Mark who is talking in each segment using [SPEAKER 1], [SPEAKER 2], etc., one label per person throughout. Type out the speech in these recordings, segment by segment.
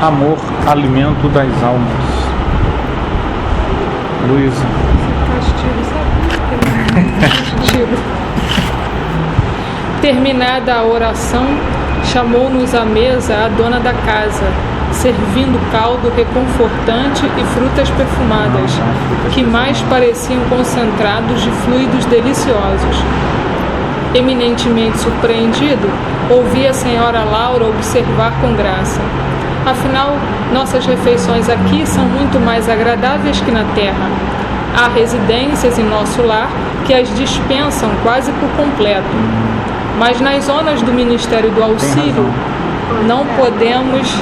[SPEAKER 1] amor, alimento das almas. Luísa.
[SPEAKER 2] Castigo. Terminada a oração, chamou-nos à mesa a dona da casa, servindo caldo reconfortante e frutas perfumadas, que mais pareciam concentrados de fluidos deliciosos. Eminentemente surpreendido, ouvi a senhora Laura observar com graça: afinal, nossas refeições aqui são muito mais agradáveis que na terra. Há residências em nosso lar que as dispensam quase por completo. Mas nas zonas do Ministério do Auxílio, não podemos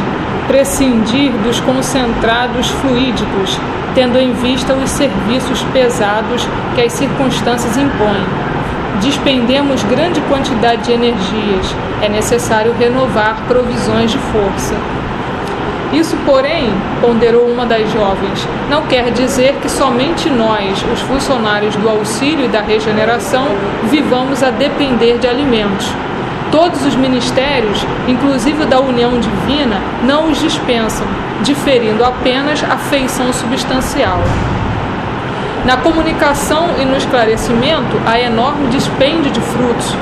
[SPEAKER 2] prescindir dos concentrados fluídicos, tendo em vista os serviços pesados que as circunstâncias impõem. Despendemos grande quantidade de energias, é necessário renovar provisões de força. Isso, porém, ponderou uma das jovens, não quer dizer que somente nós, os funcionários do auxílio e da regeneração, vivamos a depender de alimentos. Todos os ministérios, inclusive da união divina, não os dispensam, diferindo apenas a feição substancial. Na comunicação e no esclarecimento, há enorme dispêndio de frutos.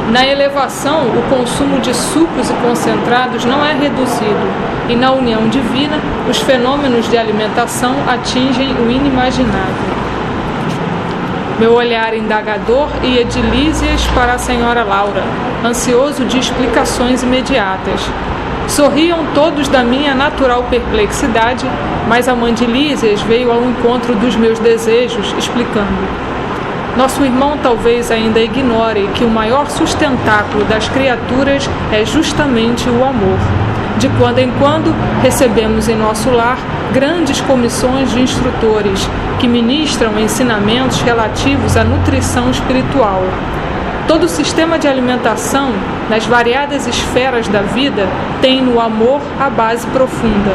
[SPEAKER 2] Na elevação, o consumo de sucos e concentrados não é reduzido, e na união divina, os fenômenos de alimentação atingem o inimaginável. Meu olhar indagador ia de Lísias para a senhora Laura, ansioso de explicações imediatas. Sorriam todos da minha natural perplexidade, mas a mãe de Lísias veio ao encontro dos meus desejos, explicando: nosso irmão talvez ainda ignore que o maior sustentáculo das criaturas é justamente o amor. De quando em quando, recebemos em nosso lar grandes comissões de instrutores que ministram ensinamentos relativos à nutrição espiritual. Todo o sistema de alimentação, nas variadas esferas da vida, tem no amor a base profunda.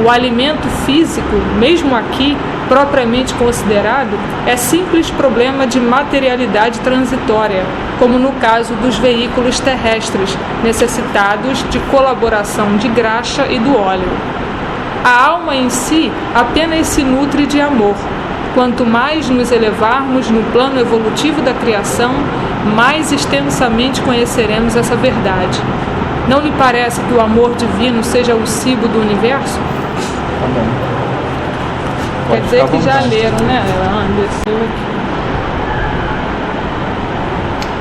[SPEAKER 2] O alimento físico, mesmo aqui, propriamente considerado, é simples problema de materialidade transitória, como no caso dos veículos terrestres, necessitados de colaboração de graxa e do óleo. A alma em si apenas se nutre de amor. Quanto mais nos elevarmos no plano evolutivo da criação, mais extensamente conheceremos essa verdade. Não lhe parece que o amor divino seja o cibo do universo?
[SPEAKER 1] Tá bom.
[SPEAKER 2] Quer dizer que já leram, né? Ela desceu aqui.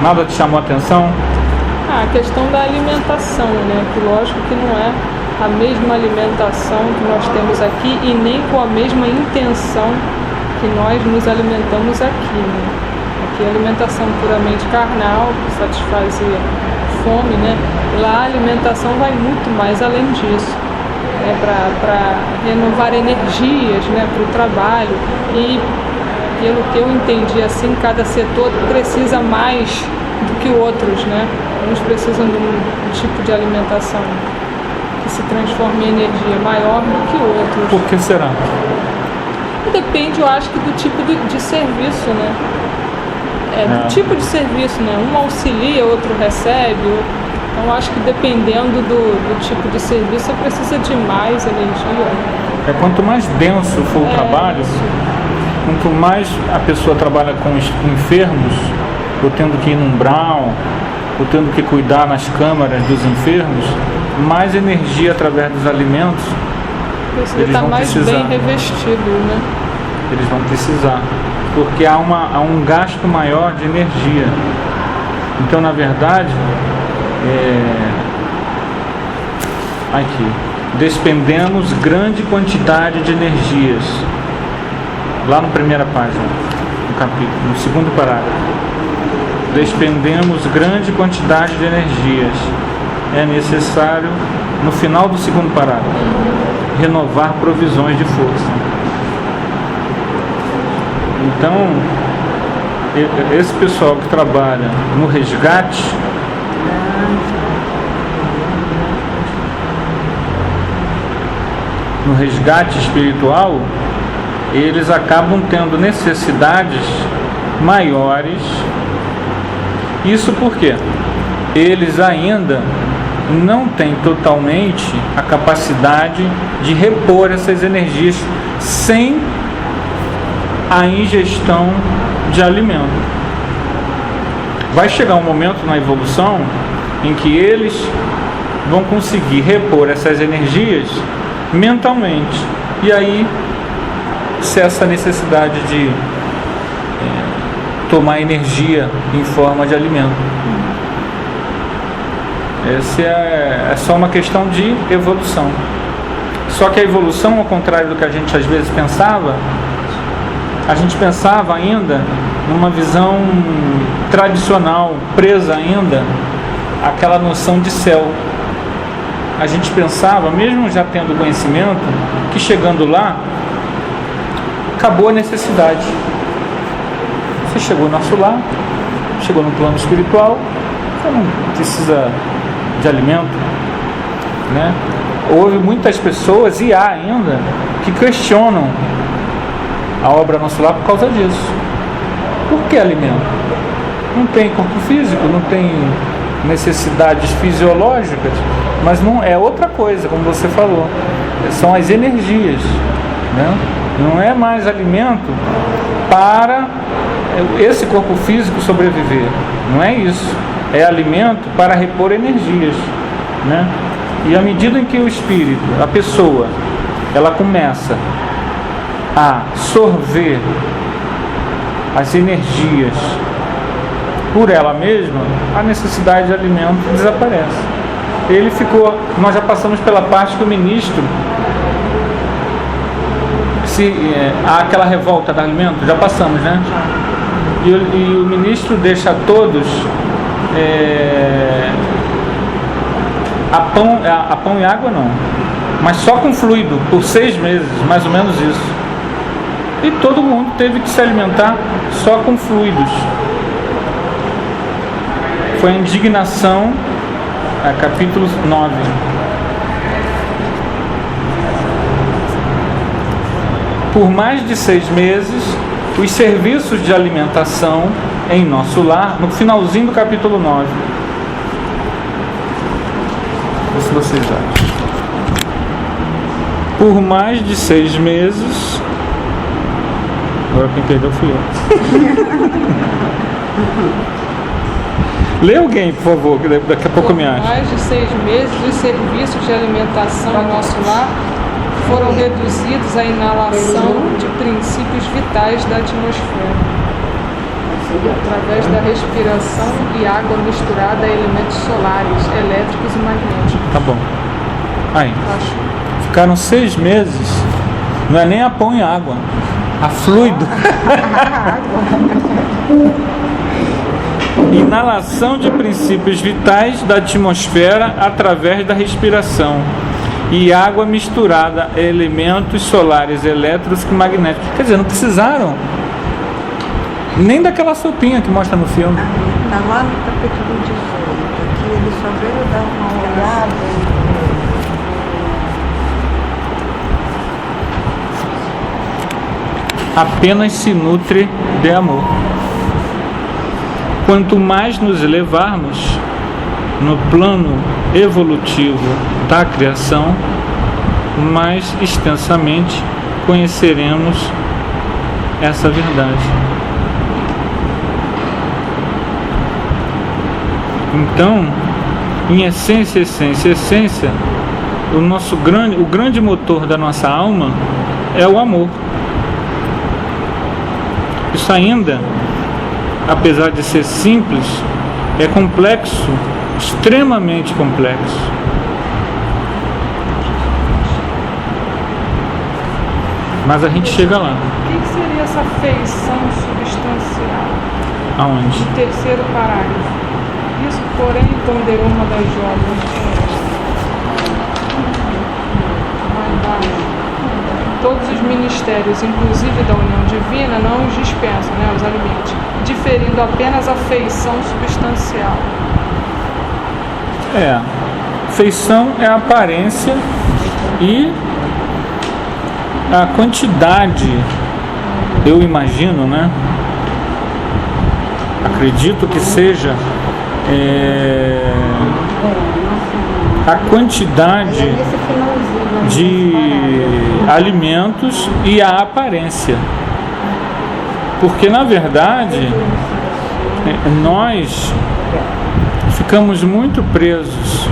[SPEAKER 1] Nada te chamou a atenção?
[SPEAKER 2] A questão da alimentação, né? Que lógico que não é a mesma alimentação que nós temos aqui e nem com a mesma intenção que nós nos alimentamos aqui, né? Aqui a alimentação puramente carnal, que satisfazia fome, né? Lá a alimentação vai muito mais além disso. Para renovar energias, né, para o trabalho, e pelo que eu entendi assim, cada setor precisa mais do que outros, né? Uns precisam de um tipo de alimentação que se transforma em energia maior do que outros.
[SPEAKER 1] Por que será?
[SPEAKER 2] Depende, eu acho que do tipo de serviço, né? Do tipo de serviço, né? Um auxilia, outro recebe, então, acho que dependendo do tipo de serviço, você precisa de mais energia.
[SPEAKER 1] Quanto mais denso for o trabalho, quanto mais a pessoa trabalha com enfermos, ou tendo que ir num umbral, ou tendo que cuidar nas câmaras dos enfermos, mais energia através dos alimentos eles
[SPEAKER 2] tá
[SPEAKER 1] vão
[SPEAKER 2] mais
[SPEAKER 1] precisar.
[SPEAKER 2] Bem revestido, né?
[SPEAKER 1] Eles vão precisar, porque há um gasto maior de energia. Então, na verdade, aqui, despendemos grande quantidade de energias, lá na primeira página, no capítulo, no segundo parágrafo. Despendemos grande quantidade de energias. É necessário, no final do segundo parágrafo, renovar provisões de força. Então, esse pessoal que trabalha no resgate, espiritual, eles acabam tendo necessidades maiores. Isso porque eles ainda não tem totalmente a capacidade de repor essas energias sem a ingestão de alimento. Vai chegar um momento na evolução em que eles vão conseguir repor essas energias mentalmente, e aí cessa a necessidade de tomar energia em forma de alimento. Essa é só uma questão de evolução. Só que a evolução, ao contrário do que a gente às vezes pensava, a gente pensava ainda numa visão tradicional, presa ainda àquela noção de céu. A gente pensava, mesmo já tendo conhecimento, que chegando lá, acabou a necessidade. Você chegou no nosso lar, chegou no plano espiritual, você não precisa de alimento, né? Houve muitas pessoas, e há ainda, que questionam a obra Nosso Lar por causa disso. Por que alimento? Não tem corpo físico, não tem necessidades fisiológicas, mas não é outra coisa, como você falou, são as energias, né? Não é mais alimento para esse corpo físico sobreviver, não é isso, é alimento para repor energias, né? E à medida em que o espírito, a pessoa, ela começa a sorver as energias por ela mesma, a necessidade de alimento desaparece. Ele ficou, nós já passamos pela parte que o ministro, há aquela revolta do alimento, já passamos, né? E o ministro deixa a todos a pão e água não, mas só com fluido, por 6 meses, mais ou menos isso. E todo mundo teve que se alimentar só com fluidos. Foi a indignação, capítulo 9. Por mais de 6 meses, os serviços de alimentação em nosso lar, no finalzinho do capítulo 9. Se vocês acham. Por mais de 6 meses. Agora quem perdeu fui eu. Lê alguém, por favor, que daqui a pouco eu me acho.
[SPEAKER 2] Por mais de 6 meses, os serviços de alimentação em nosso lar foram reduzidos à inalação de princípios vitais da atmosfera, através da respiração e água misturada a elementos solares, elétricos e magnéticos.
[SPEAKER 1] Tá bom. Aí. Ficaram 6 meses, não é nem a pão e água, a fluido. Inalação de princípios vitais da atmosfera através da respiração e água misturada a elementos solares, elétricos e magnéticos. Quer dizer, não precisaram nem daquela sopinha que mostra no filme.
[SPEAKER 3] Está lá no capítulo 18, aqui ele só veio dar uma olhada.
[SPEAKER 1] Apenas se nutre de amor. Quanto mais nos elevarmos no plano evolutivo da criação, mais extensamente conheceremos essa verdade. Então, em essência, o grande motor da nossa alma é o amor. Isso ainda, apesar de ser simples, é complexo, extremamente complexo. Mas a gente chega lá.
[SPEAKER 2] O que seria essa feição substancial?
[SPEAKER 1] Aonde?
[SPEAKER 2] No terceiro parágrafo. Isso, porém, ponderou uma das jovens. Todos os ministérios, inclusive da união divina, não os dispensam, os alimentos, diferindo apenas a feição substancial.
[SPEAKER 1] Feição é a aparência e a quantidade, eu imagino, acredito que seja a quantidade de alimentos e a aparência. Porque, na verdade, nós ficamos muito presos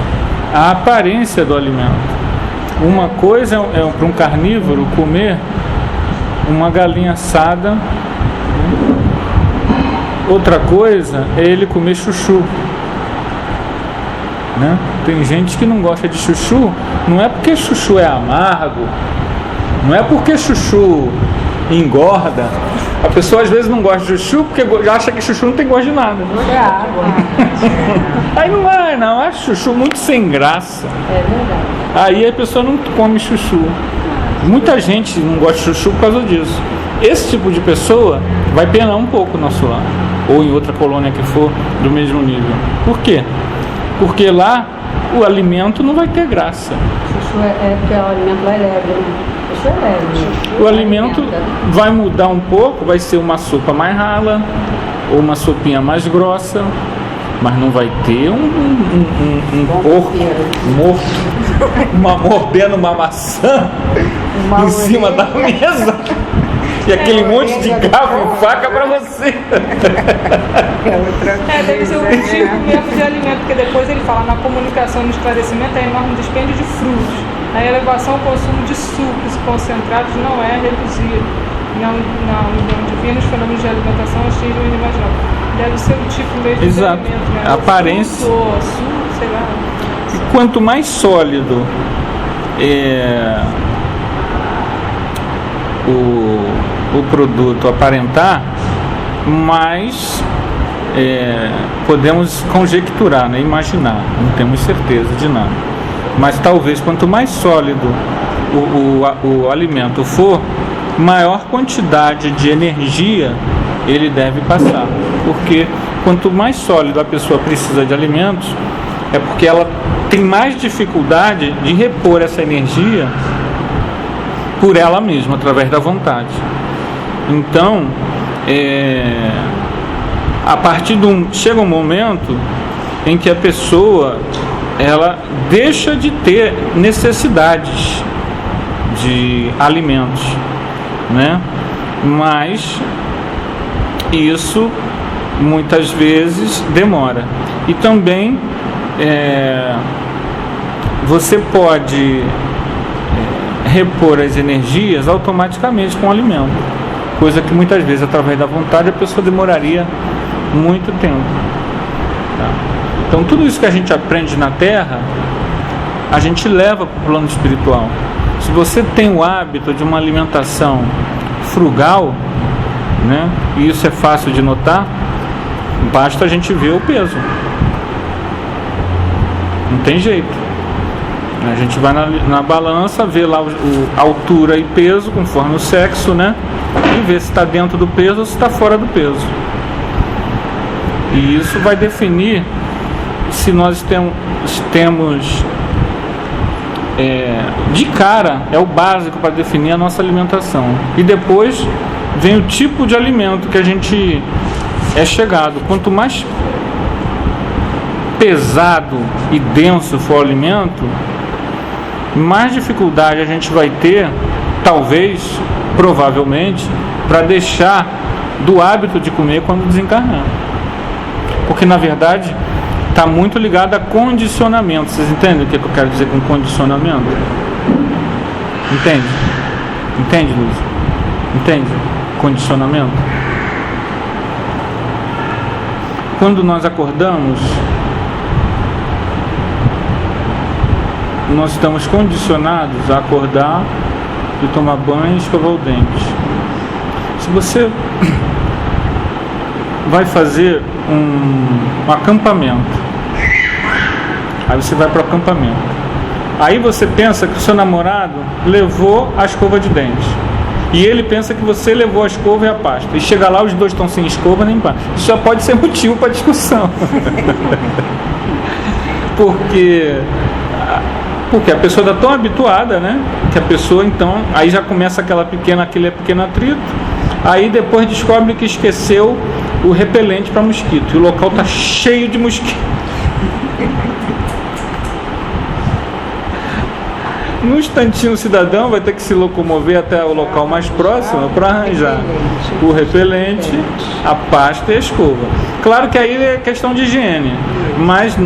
[SPEAKER 1] à aparência do alimento. Uma coisa é para um carnívoro comer uma galinha assada, outra coisa é ele comer chuchu, né? Tem gente que não gosta de chuchu, não é porque chuchu é amargo, não é porque chuchu engorda. A pessoa às vezes não gosta de chuchu porque acha que chuchu não tem gosto de nada.
[SPEAKER 3] É água.
[SPEAKER 1] Aí não é chuchu muito sem graça.
[SPEAKER 3] É verdade.
[SPEAKER 1] Aí a pessoa não come chuchu. Muita gente não gosta de chuchu por causa disso. Esse tipo de pessoa vai penar um pouco o nosso lar, ou em outra colônia que for do mesmo nível. Por quê? Porque lá o alimento não vai ter graça.
[SPEAKER 3] Chuchu porque o alimento lá é leve, né? Chuchu é leve.
[SPEAKER 1] O alimento vai mudar um pouco, vai ser uma sopa mais rala, ou uma sopinha mais grossa, mas não vai ter um porco morto, mordendo uma maçã em cima da mesa. E aquele monte de garfo e faca para você.
[SPEAKER 2] Deve ser um tipo mesmo de alimento, porque depois ele fala na comunicação e no esclarecimento é enorme dispêndio de frutos. A elevação ao consumo de sucos concentrados não é reduzido. Na união divina, os fenômenos de alimentação atingem o inimaginável. Deve ser um tipo mesmo de alimento, né?
[SPEAKER 1] A aparência.
[SPEAKER 2] Suco, sei lá.
[SPEAKER 1] E quanto mais sólido o produto aparentar, mais podemos conjecturar, né? Imaginar, não temos certeza de nada. Mas talvez quanto mais sólido o alimento for, maior quantidade de energia ele deve passar. Porque quanto mais sólido a pessoa precisa de alimentos, é porque ela tem mais dificuldade de repor essa energia por ela mesma, através da vontade. Então, a partir chega um momento em que a pessoa ela deixa de ter necessidades de alimentos, né? Mas isso muitas vezes demora. E também você pode repor as energias automaticamente com o alimento, coisa que muitas vezes através da vontade a pessoa demoraria muito tempo, tá? Então tudo isso que a gente aprende na Terra a gente leva para o plano espiritual. Se você tem o hábito de uma alimentação frugal, né, e isso é fácil de notar, basta a gente ver o peso, não tem jeito. A gente vai na balança, vê lá a altura e peso conforme o sexo, né? E vê se está dentro do peso ou se está fora do peso. E isso vai definir se nós temos de cara, é o básico para definir a nossa alimentação. E depois vem o tipo de alimento que a gente é chegado. Quanto mais pesado e denso for o alimento, mais dificuldade a gente vai ter, talvez, provavelmente, para deixar do hábito de comer quando desencarnar. Porque, na verdade, está muito ligado a condicionamento. Vocês entendem o que eu quero dizer com condicionamento? Entende? Entende, Luiz? Entende? Condicionamento. Quando nós acordamos, nós estamos condicionados a acordar e tomar banho e escovar o dente. Se você vai fazer um acampamento, aí você vai para o acampamento, aí você pensa que o seu namorado levou a escova de dente e ele pensa que você levou a escova e a pasta, e chega lá, os dois estão sem escova nem pasta. Isso já pode ser motivo para discussão. Porque a pessoa está tão habituada, né? Que a pessoa, então, aí já começa aquele pequeno atrito. Aí depois descobre que esqueceu o repelente para mosquito. E o local está cheio de mosquito. num instantinho o cidadão vai ter que se locomover até o local mais próximo para arranjar o repelente, a pasta e a escova. Claro que aí é questão de higiene, mas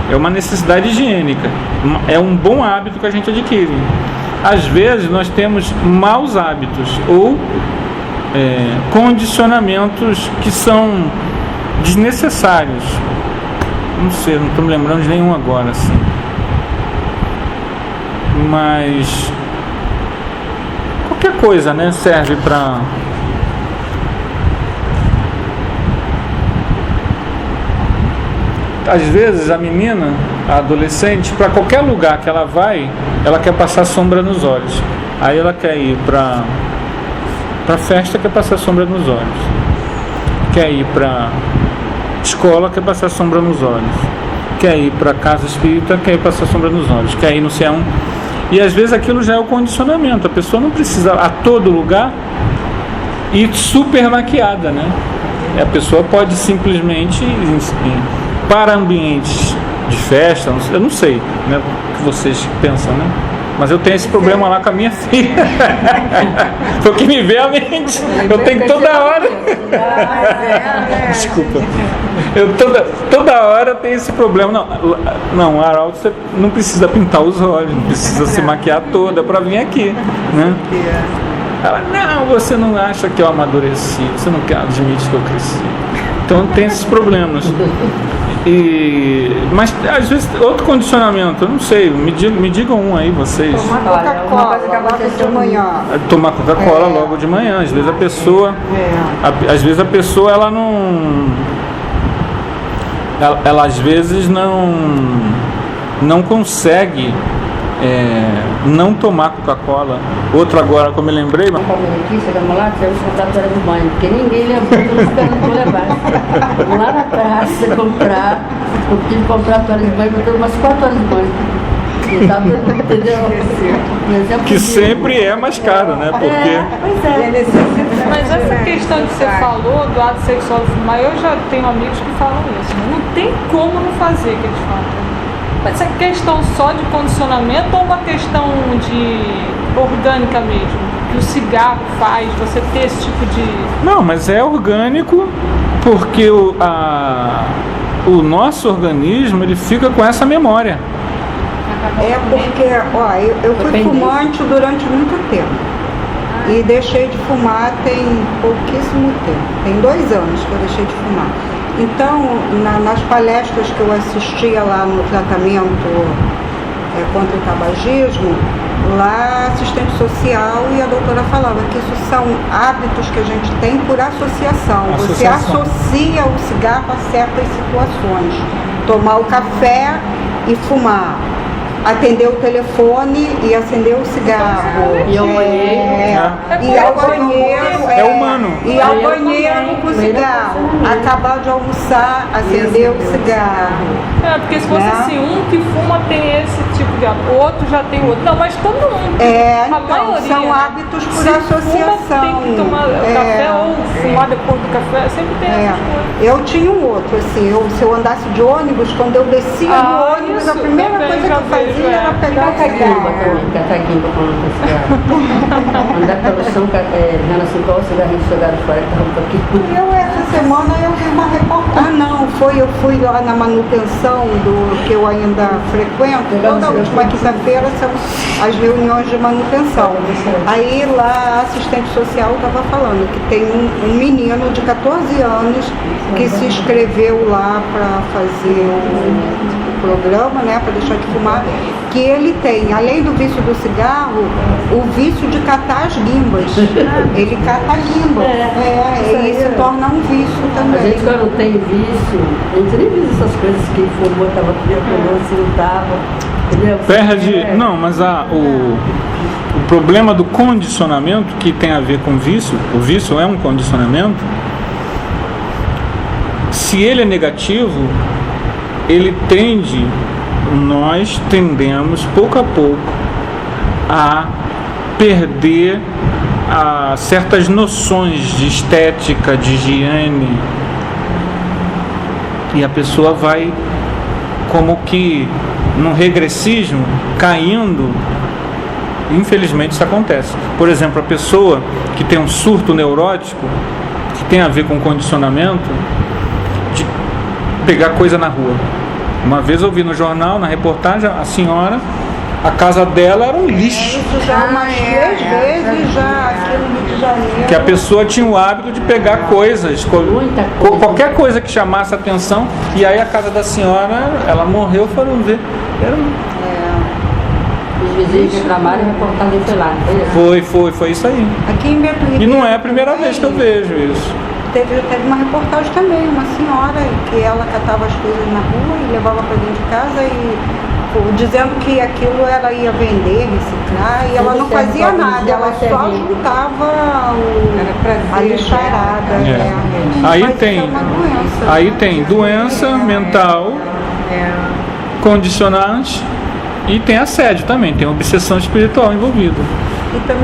[SPEAKER 1] é uma necessidade higiênica, é um bom hábito que a gente adquire. Às vezes nós temos maus hábitos ou condicionamentos que são desnecessários. Não sei, não estou me lembrando de nenhum agora, assim. Mas qualquer coisa, né, serve para... Às vezes a menina, a adolescente, para qualquer lugar que ela vai, ela quer passar sombra nos olhos. Aí ela quer ir para festa, quer passar sombra nos olhos. Quer ir para escola, quer passar sombra nos olhos. Quer ir para casa espírita, quer ir passar sombra nos olhos. Quer ir no céu. E às vezes aquilo já é o condicionamento. A pessoa não precisa a todo lugar ir super maquiada, né? A pessoa pode simplesmente para ambientes de festa, eu não sei, né, o que vocês pensam, né? Mas eu tenho esse problema lá com a minha filha. Foi o que me veio à mente. Eu tenho toda hora. Desculpa. Eu toda hora tenho esse problema. Não, Haroldo, você não precisa pintar os olhos, não precisa se maquiar toda para vir aqui, né? Ela, não, você não acha que eu amadureci, você não admite que eu cresci. Então tem esses problemas. Mas às vezes outro condicionamento, eu não sei, me digam um aí vocês.
[SPEAKER 3] Tomar Coca-Cola logo de manhã.
[SPEAKER 1] Tomar Coca-Cola logo de manhã. Às vezes a pessoa ela não, ela às vezes não consegue não tomar Coca-Cola. Outro agora, como eu lembrei,
[SPEAKER 4] Uma aqui, chegamos lá, tivemos que comprar a toalha de banho, porque ninguém levou, não esperando que eu levar. Vamos lá na praça comprar, eu tive que comprar a toalha de banho, eu tenho umas 4 horas de banho. Entendeu?
[SPEAKER 1] que sempre é mais caro, né? Porque
[SPEAKER 4] Pois é.
[SPEAKER 2] Mas essa questão que você falou do ato sexual do fumar, eu já tenho amigos que falam isso. Não tem como não fazer, que eles falam. Mas é questão só de condicionamento ou uma questão de orgânica mesmo? Que o cigarro faz, você ter esse tipo de...
[SPEAKER 1] não, mas é orgânico porque o nosso organismo ele fica com essa memória.
[SPEAKER 3] É porque, ó, eu fui fumante durante muito tempo. E deixei de fumar tem pouquíssimo tempo. Tem 2 anos que eu deixei de fumar. Então, nas palestras que eu assistia lá no tratamento contra o tabagismo, lá assistente social e a doutora falava que isso são hábitos que a gente tem por associação. Você associa o cigarro a certas situações. Tomar o café e fumar. Atender o telefone e acender o cigarro.
[SPEAKER 4] E ao banheiro.
[SPEAKER 3] E ao banheiro.
[SPEAKER 1] É humano.
[SPEAKER 3] E ao banheiro com o cigarro. Acabar de almoçar, acender o cigarro.
[SPEAKER 2] porque se fosse assim, um que fuma tem esse tipo de hábito, o outro já tem outro. Não, mas todo mundo. A
[SPEAKER 3] Então,
[SPEAKER 2] maioria,
[SPEAKER 3] são hábitos por
[SPEAKER 2] se
[SPEAKER 3] associação.
[SPEAKER 2] Fuma, tem que tomar café ou fumar depois do café, sempre tem essas coisas.
[SPEAKER 3] Eu tinha um outro, assim, se eu andasse de ônibus, quando eu descia do ônibus, a primeira coisa que eu fazia era pegar o cigarro.
[SPEAKER 4] Cataguimba falando com esse cigarro. Andar pelo chão, vendo assim qual o cigarrinho jogado fora que estava um pouquinho.
[SPEAKER 3] Eu, essa semana, eu vi uma reportagem. Eu fui lá na manutenção que eu ainda frequento. Toda última quinta-feira são as reuniões de manutenção. Aí lá a assistente social estava falando que tem um menino de 14 anos que se inscreveu lá para fazer o programa, né, para deixar de fumar, que ele tem, além do vício do cigarro, o vício de catar as guimbas. Ele cata a guimba. E se torna um vício também.
[SPEAKER 4] A gente quando não tem vício, a gente nem diz essas coisas que fumou, estava fumando, se não estava.
[SPEAKER 1] Perde. Não, mas o problema do condicionamento, que tem a ver com vício, o vício é um condicionamento. Se ele é negativo, nós tendemos pouco a pouco a perder certas noções de estética, de higiene, e a pessoa vai como que num regressismo, caindo. Infelizmente isso acontece. Por exemplo, a pessoa que tem um surto neurótico, que tem a ver com condicionamento, de pegar coisa na rua. Uma vez eu vi no jornal, na reportagem, a senhora, a casa dela era um lixo.
[SPEAKER 3] Isso já umas 3 vezes, já aqui no Rio de Janeiro.
[SPEAKER 1] Que a pessoa tinha o hábito de pegar coisas, qualquer coisa que chamasse atenção, e aí a casa da senhora, ela morreu, foram ver.
[SPEAKER 4] Os vizinhos reclamaram e reportaram foi lá.
[SPEAKER 1] Foi isso aí.
[SPEAKER 3] Aqui em Beto Ribeiro.
[SPEAKER 1] E não é a primeira vez que eu vejo isso.
[SPEAKER 3] Teve uma reportagem também, uma senhora que ela catava as coisas na rua e levava para dentro de casa e dizendo que aquilo ela ia vender, reciclar, e ela não fazia nada, ela só juntava a lixarada.
[SPEAKER 1] Aí tem doença mental, condicionante, e tem assédio também, tem obsessão espiritual envolvida.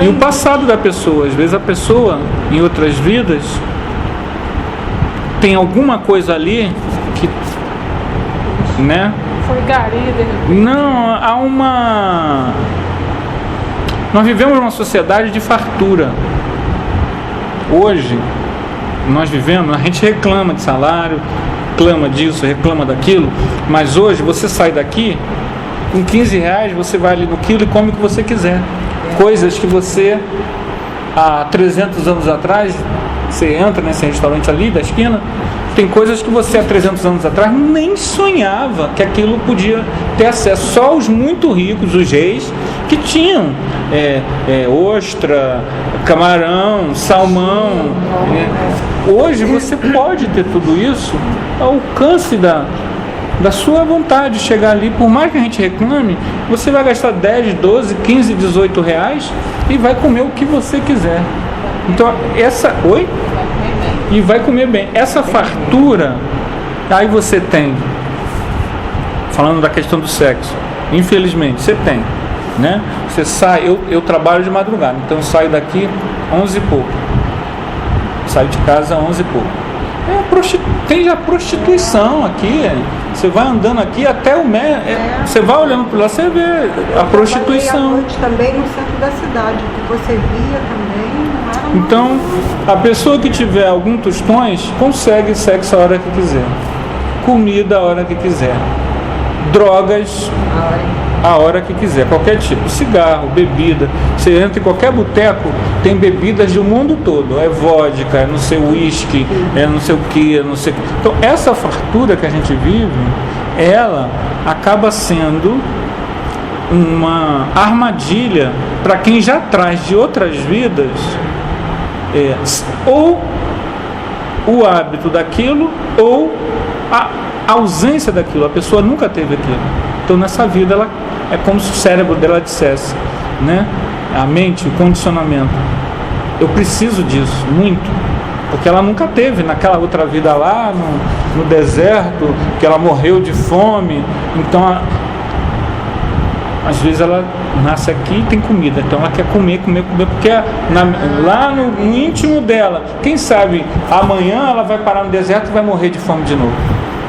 [SPEAKER 1] E o passado da pessoa, às vezes a pessoa, em outras vidas, tem alguma coisa ali que, né?
[SPEAKER 2] Foi garida.
[SPEAKER 1] Não, há uma... Nós vivemos numa sociedade de fartura. Hoje, nós vivemos, a gente reclama de salário, reclama disso, reclama daquilo, mas hoje você sai daqui, com 15 reais você vai ali no quilo e come o que você quiser. Coisas que você, há 300 anos atrás, você entra nesse restaurante ali da esquina, tem coisas que você há 300 anos atrás nem sonhava que aquilo podia ter acesso. Só os muito ricos, os reis, que tinham ostra, camarão, salmão. Hoje você pode ter tudo isso ao alcance da sua vontade de chegar ali. Por mais que a gente reclame, você vai gastar 10, 12, 15, 18 reais e vai comer o que você quiser. Então e vai comer bem. Essa fartura, aí você tem, falando da questão do sexo, infelizmente você tem, né? Você sai, eu trabalho de madrugada, então eu saio daqui 11 e pouco, saio de casa 11 e pouco. Tem já prostituição aqui, você vai andando aqui até você vai olhando por lá, você vê a prostituição.
[SPEAKER 3] À noite também no centro da cidade, que você via também.
[SPEAKER 1] Então, a pessoa que tiver alguns tostões consegue sexo a hora que quiser, comida a hora que quiser, drogas a hora que quiser, qualquer tipo, cigarro, bebida. Você entra em qualquer boteco, tem bebidas do mundo todo, é vodka, é não sei uísque, é não sei o que, não sei. Então, essa fartura que a gente vive, ela acaba sendo uma armadilha para quem já traz de outras vidas ou o hábito daquilo ou a ausência daquilo. A pessoa nunca teve aquilo. Então nessa vida ela é como se o cérebro dela dissesse, né? A mente, o condicionamento, eu preciso disso muito, porque ela nunca teve naquela outra vida lá no deserto, que ela morreu de fome. Então às vezes ela nasce aqui e tem comida, então ela quer comer, porque lá no íntimo dela, quem sabe amanhã ela vai parar no deserto e vai morrer de fome de novo.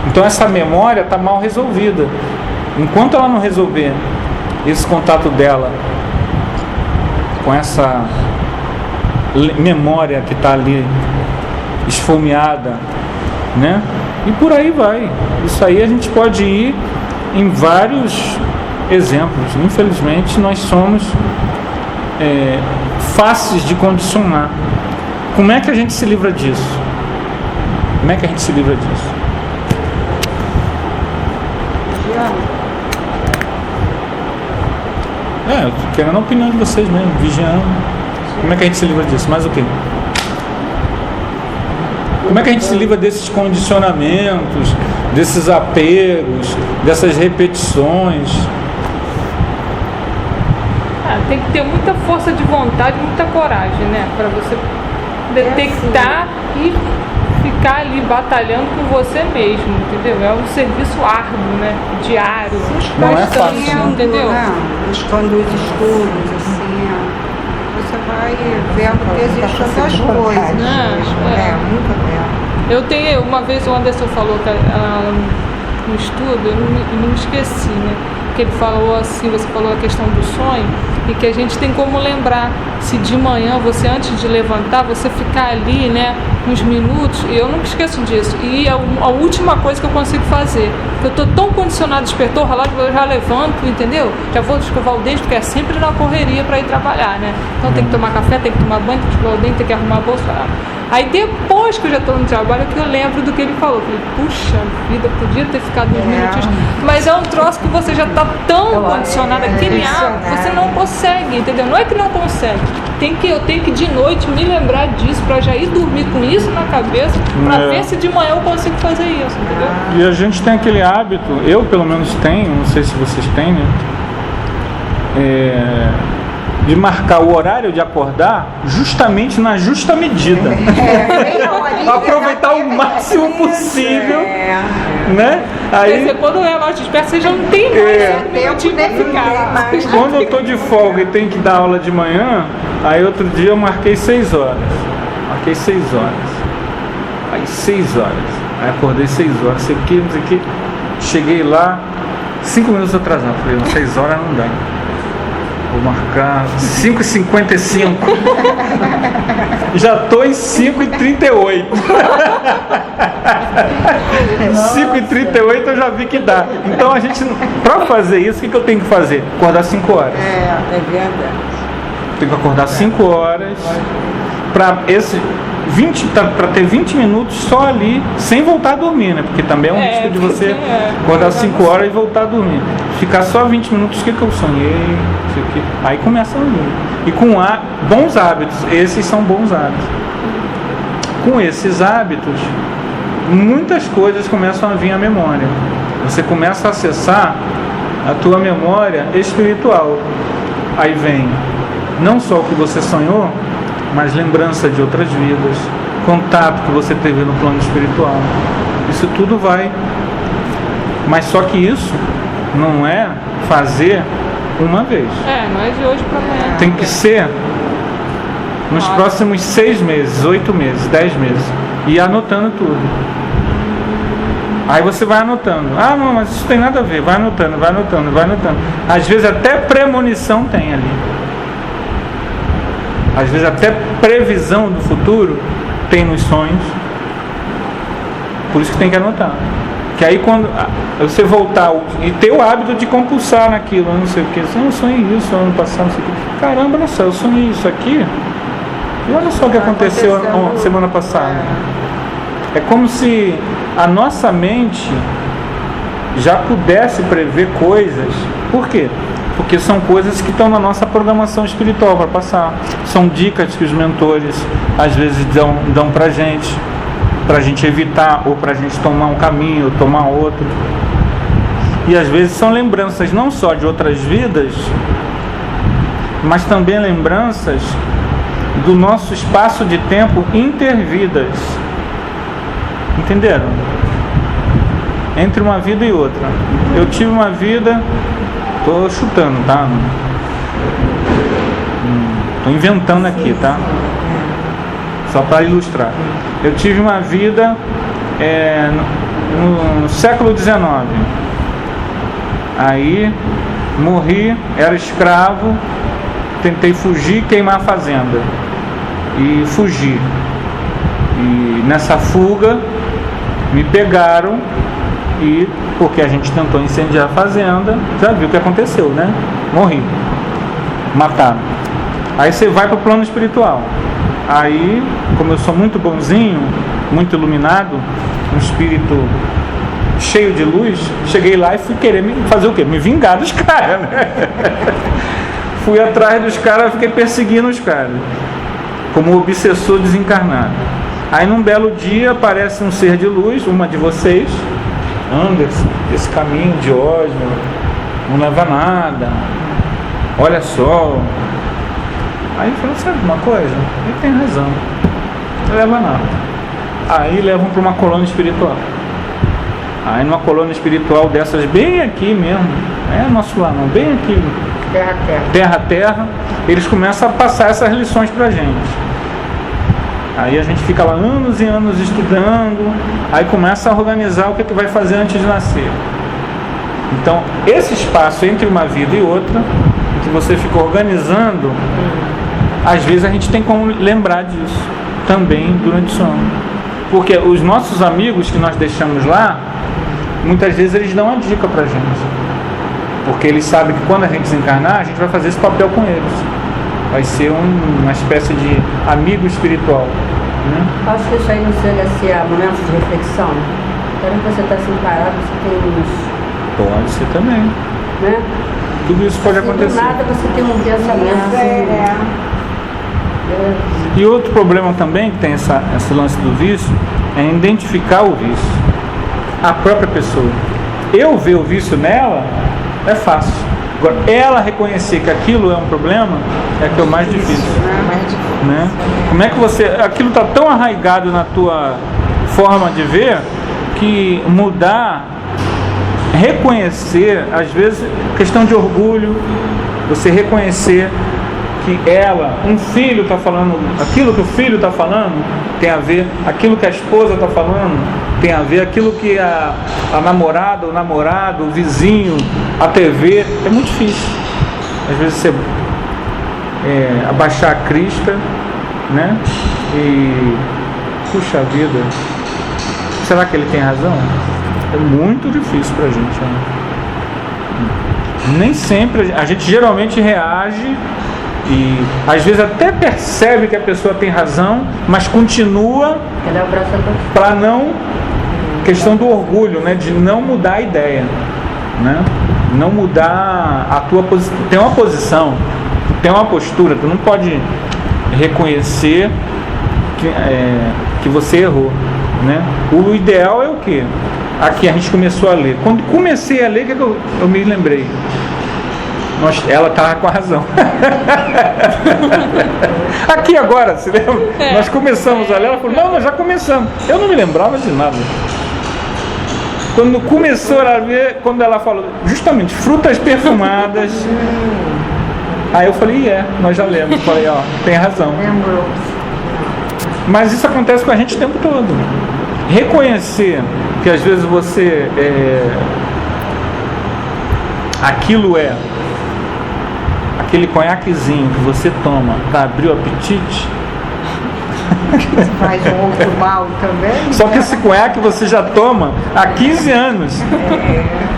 [SPEAKER 1] Então essa memória está mal resolvida. Enquanto ela não resolver esse contato dela com essa memória que está ali esfomeada, né? E por aí vai. Isso aí a gente pode ir em vários exemplos. Infelizmente nós somos fáceis de condicionar. Como é que a gente se livra disso? Como é que a gente se livra disso? Eu tô querendo a opinião de vocês mesmo, vigiando. Como é que a gente se livra disso? Mais o quê? Como é que a gente se livra desses condicionamentos, desses apegos, dessas repetições?
[SPEAKER 2] Tem que ter muita força de vontade, muita coragem, né? Para você detectar e ficar ali batalhando com você mesmo, entendeu? É um serviço árduo, né? Diário.
[SPEAKER 1] Não é fácil,
[SPEAKER 2] entendeu?
[SPEAKER 3] Quando os estudos, assim, você vai vendo que existem essas coisas. Muito bem.
[SPEAKER 2] Eu tenho, uma vez o Anderson falou que ela no estudo, eu não me esqueci, né? que ele falou assim, você falou a questão do sonho, e que a gente tem como lembrar, se de manhã você, antes de levantar, você ficar ali, né, uns minutos, eu nunca esqueço disso, e a última coisa que eu consigo fazer, eu estou tão condicionado, despertou o relógio, eu já levanto, entendeu? Já vou escovar o dente, porque é sempre na correria para ir trabalhar, né? Então tem que tomar café, tem que tomar banho, tem que escovar o dente, tem que arrumar a bolsa. Aí depois que eu já estou no trabalho, é que eu lembro do que ele falou. Eu falei, puxa vida, podia ter ficado uns minutinhos. Mas é um troço que você já está tão condicionado àquele hábito, você não consegue, entendeu? Não é que não consegue. Eu tenho que de noite me lembrar disso, para já ir dormir com isso na cabeça, para ver se de manhã eu consigo fazer isso, entendeu?
[SPEAKER 1] E a gente tem aquele hábito, eu pelo menos tenho, não sei se vocês têm, né? De marcar o horário de acordar justamente na justa medida. Aproveitar o máximo possível, né? Aí,
[SPEAKER 2] quer dizer, quando o relógio desperta, você já não tem mais tempo para ficar.
[SPEAKER 1] Quando eu estou de folga e tenho que dar aula de manhã, aí outro dia eu marquei 6 horas. Marquei 6 horas. Aí 6 horas. Aí acordei 6 horas, sei o que, não sei o que. Cheguei lá, 5 minutos atrasado. Falei, 6 horas não dá. Vou marcar 5h55. Já estou em 5h38. 5h38 eu já vi que dá. Então a gente, para fazer isso, o que eu tenho que fazer? Acordar 5 horas.
[SPEAKER 3] É verdade.
[SPEAKER 1] Tenho que acordar 5 horas para ter 20 minutos só ali, sem voltar a dormir, né? Porque também é um risco de você acordar 5 horas e voltar a dormir. Ficar só 20 minutos, o que eu sonhei, aí começa a dormir. E com bons hábitos, esses são bons hábitos. Com esses hábitos, muitas coisas começam a vir à memória. Você começa a acessar a tua memória espiritual. Aí vem não só o que você sonhou, mas lembrança de outras vidas, contato que você teve no plano espiritual. Isso tudo vai. Mas só que isso não é fazer uma vez.
[SPEAKER 2] Não é de hoje para amanhã.
[SPEAKER 1] Tem que ser nos próximos 6 meses, 8 meses, 10 meses. E anotando tudo. Aí você vai anotando. Ah, não, mas isso tem nada a ver. Vai anotando, vai anotando, vai anotando. Às vezes até premonição tem ali. Às vezes até previsão do futuro tem nos sonhos. Por isso que tem que anotar. Que aí quando você voltar e ter o hábito de compulsar naquilo, não sei o que, eu sonhei isso ano passado, não sei o que. Caramba, olha só, eu sonhei isso aqui. E olha só o que aconteceu semana passada. É como se a nossa mente já pudesse prever coisas. Por quê? Porque são coisas que estão na nossa programação espiritual para passar. São dicas que os mentores às vezes dão para gente evitar, ou para a gente tomar um caminho, ou tomar outro. E às vezes são lembranças não só de outras vidas, mas também lembranças do nosso espaço de tempo intervidas. Entenderam? Entre uma vida e outra. Eu tive uma vida... Estou chutando, tá? Estou inventando aqui, tá? Só para ilustrar. Eu tive uma vida no século XIX. Aí morri, era escravo, tentei fugir, queimar a fazenda. E fugi. E nessa fuga me pegaram. E porque a gente tentou incendiar a fazenda, já viu o que aconteceu, né? Morri. Mataram. Aí você vai para o plano espiritual. Aí, como eu sou muito bonzinho, muito iluminado, um espírito cheio de luz, cheguei lá e fui querer fazer o quê? Me vingar dos caras, né? Fui atrás dos caras, fiquei perseguindo os caras, como obsessor desencarnado. Aí num belo dia aparece um ser de luz, uma de vocês, Anderson, esse caminho de Osmo não leva a nada, olha só. Aí falou, sabe uma coisa? Ele tem razão, não leva a nada. Aí levam para uma colônia espiritual. Aí numa colônia espiritual dessas, bem aqui mesmo, não é nosso lá não, bem aqui, terra, eles começam a passar essas lições pra gente. Aí a gente fica lá anos e anos estudando, aí começa a organizar o que vai fazer antes de nascer. Então, esse espaço entre uma vida e outra, que você fica organizando, às vezes a gente tem como lembrar disso também durante o sono. Porque os nossos amigos que nós deixamos lá, muitas vezes eles dão uma dica pra gente. Porque eles sabem que quando a gente desencarnar, a gente vai fazer esse papel com eles. Vai ser uma espécie de amigo espiritual, né?
[SPEAKER 4] Acho que isso aí não chega a ser momentos de reflexão. Quando você está assim parado, você tem uns...
[SPEAKER 1] Pode ser também,
[SPEAKER 4] né?
[SPEAKER 1] Tudo isso pode acontecer.
[SPEAKER 4] Do nada você tem um pensamento assim.
[SPEAKER 1] E outro problema também que tem esse lance do vício é identificar o vício, a própria pessoa. Eu ver o vício nela é fácil. Agora, ela reconhecer que aquilo é um problema é que é o mais difícil, né? Como é que você... Aquilo está tão arraigado na tua forma de ver que mudar, reconhecer, às vezes, questão de orgulho, você reconhecer que um filho está falando, aquilo que o filho está falando tem a ver, aquilo que a esposa está falando tem a ver, aquilo que a namorada, o namorado, o vizinho, a TV, é muito difícil. Às vezes você abaixar a crista, né? E puxa vida, será que ele tem razão? É muito difícil pra gente, né? Nem sempre, a gente geralmente reage e às vezes até percebe que a pessoa tem razão, mas continua para não, questão do orgulho, né? De não mudar a ideia, né? Não mudar a tua posição. Tem uma posição, tem uma postura, tu não pode reconhecer que você errou, né? O ideal é o quê? Aqui a gente começou a ler. Quando comecei a ler, que eu me lembrei. Ela estava com a razão. Aqui agora, se lembra? Nós começamos a ler, ela falou, não, nós já começamos. Eu não me lembrava de nada. Quando começou a ver, quando ela falou, justamente, frutas perfumadas. Aí eu falei, nós já lemos. Falei, tem razão. Mas isso acontece com a gente o tempo todo. Reconhecer que às vezes você aquilo aquele conhaquezinho que você toma para abrir o apetite,
[SPEAKER 3] faz um outro mal também.
[SPEAKER 1] Só que esse conhaque você já toma há 15 anos.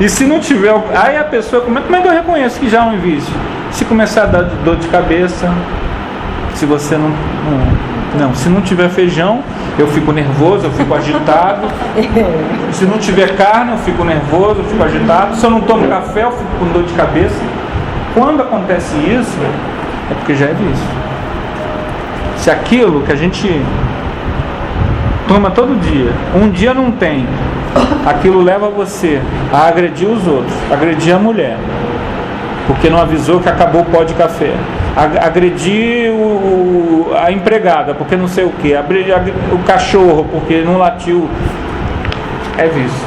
[SPEAKER 1] E se não tiver, aí a pessoa, como é que eu reconheço que já é um vício? Se começar a dar dor de cabeça, se você não, se não tiver feijão, eu fico nervoso, eu fico agitado. Se não tiver carne, eu fico nervoso, eu fico agitado. Se eu não tomo café, eu fico com dor de cabeça. Quando acontece isso, é porque já é vício. Se aquilo que a gente toma todo dia, um dia não tem, aquilo leva você a agredir os outros, agredir a mulher, porque não avisou que acabou o pó de café, agredir a empregada, porque não sei o que, o cachorro, porque não latiu, é vício.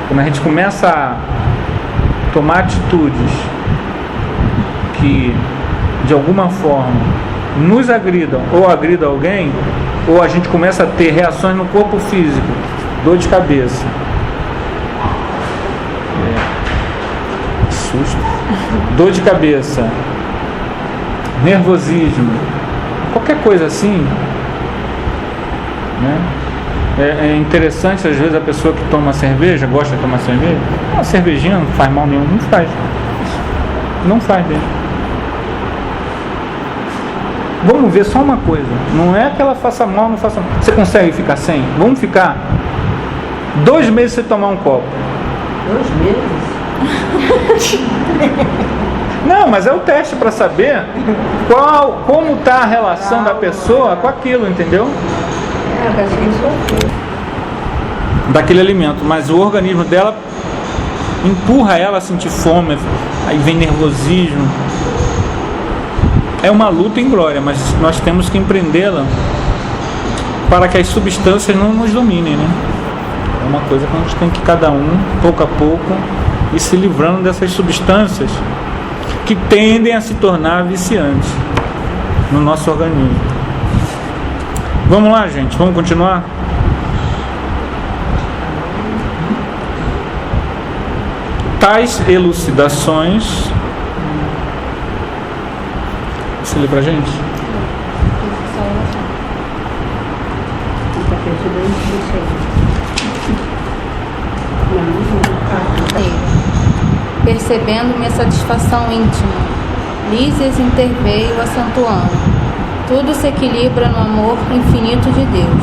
[SPEAKER 1] Quando a gente começa a tomar atitudes que de alguma forma nos agridam ou agridam alguém, ou a gente começa a ter reações no corpo físico, dor de cabeça, susto, dor de cabeça, nervosismo, qualquer coisa assim, né? É interessante, às vezes a pessoa que toma cerveja, gosta de tomar cerveja, uma cervejinha não faz mal nenhum, não faz bem. Vamos ver só uma coisa, não é que ela faça mal, não faça mal. Você consegue ficar sem? Vamos ficar 2 meses sem tomar um copo.
[SPEAKER 4] 2 meses?
[SPEAKER 1] Não, mas é o teste para saber como está a relação da pessoa com aquilo, entendeu? Daquele alimento, mas o organismo dela empurra ela a sentir fome, aí vem nervosismo. É uma luta em glória, mas nós temos que empreendê-la para que as substâncias não nos dominem, né? É uma coisa que a gente tem que, cada um, pouco a pouco, ir se livrando dessas substâncias que tendem a se tornar viciantes no nosso organismo. Vamos lá, gente, vamos continuar? tais elucidações. Você lê pra gente?
[SPEAKER 5] Percebendo minha satisfação íntima, Lísias interveio acentuando: tudo se equilibra no amor infinito de Deus,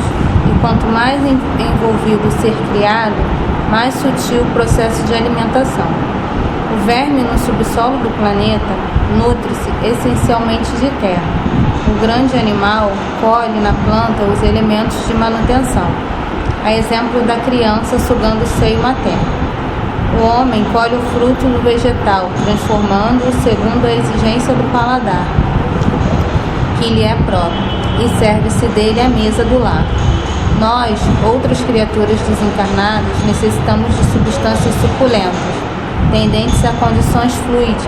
[SPEAKER 5] e quanto mais envolvido o ser criado, mais sutil o processo de alimentação. O verme no subsolo do planeta nutre-se essencialmente de terra. O grande animal colhe na planta os elementos de manutenção, a exemplo da criança sugando o seio materno. O homem colhe o fruto do vegetal, transformando-o segundo a exigência do paladar, que lhe é próprio, e serve-se dele à mesa do lar. Nós, outras criaturas desencarnadas, necessitamos de substâncias suculentas, tendentes a condições fluídicas,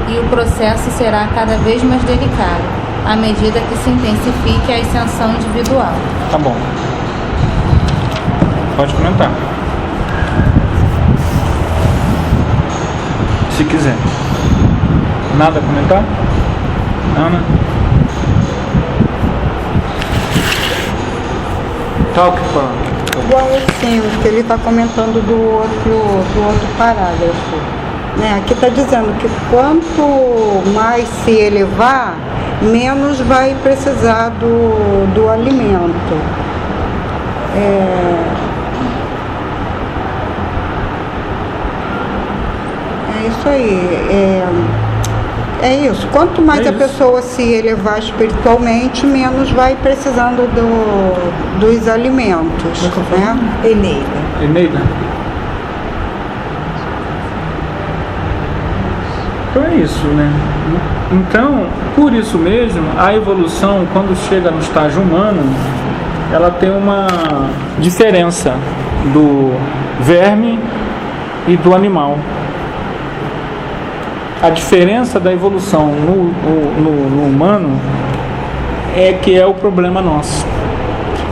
[SPEAKER 5] e o processo será cada vez mais delicado, à medida que se intensifique a ascensão individual.
[SPEAKER 1] Tá bom. Pode comentar. Se quiser. Nada a comentar? Ana? Tal que fala.
[SPEAKER 3] Igual assim, que ele está comentando do outro parágrafo. Né? Aqui está dizendo que quanto mais se elevar, menos vai precisar do alimento. É isso aí. É isso. Quanto mais a pessoa se elevar espiritualmente, menos vai precisando dos alimentos. Né?
[SPEAKER 1] Eneida. Então é isso, né? Então, por isso mesmo, a evolução, quando chega no estágio humano, ela tem uma diferença do verme e do animal. A diferença da evolução no humano é que é o problema nosso.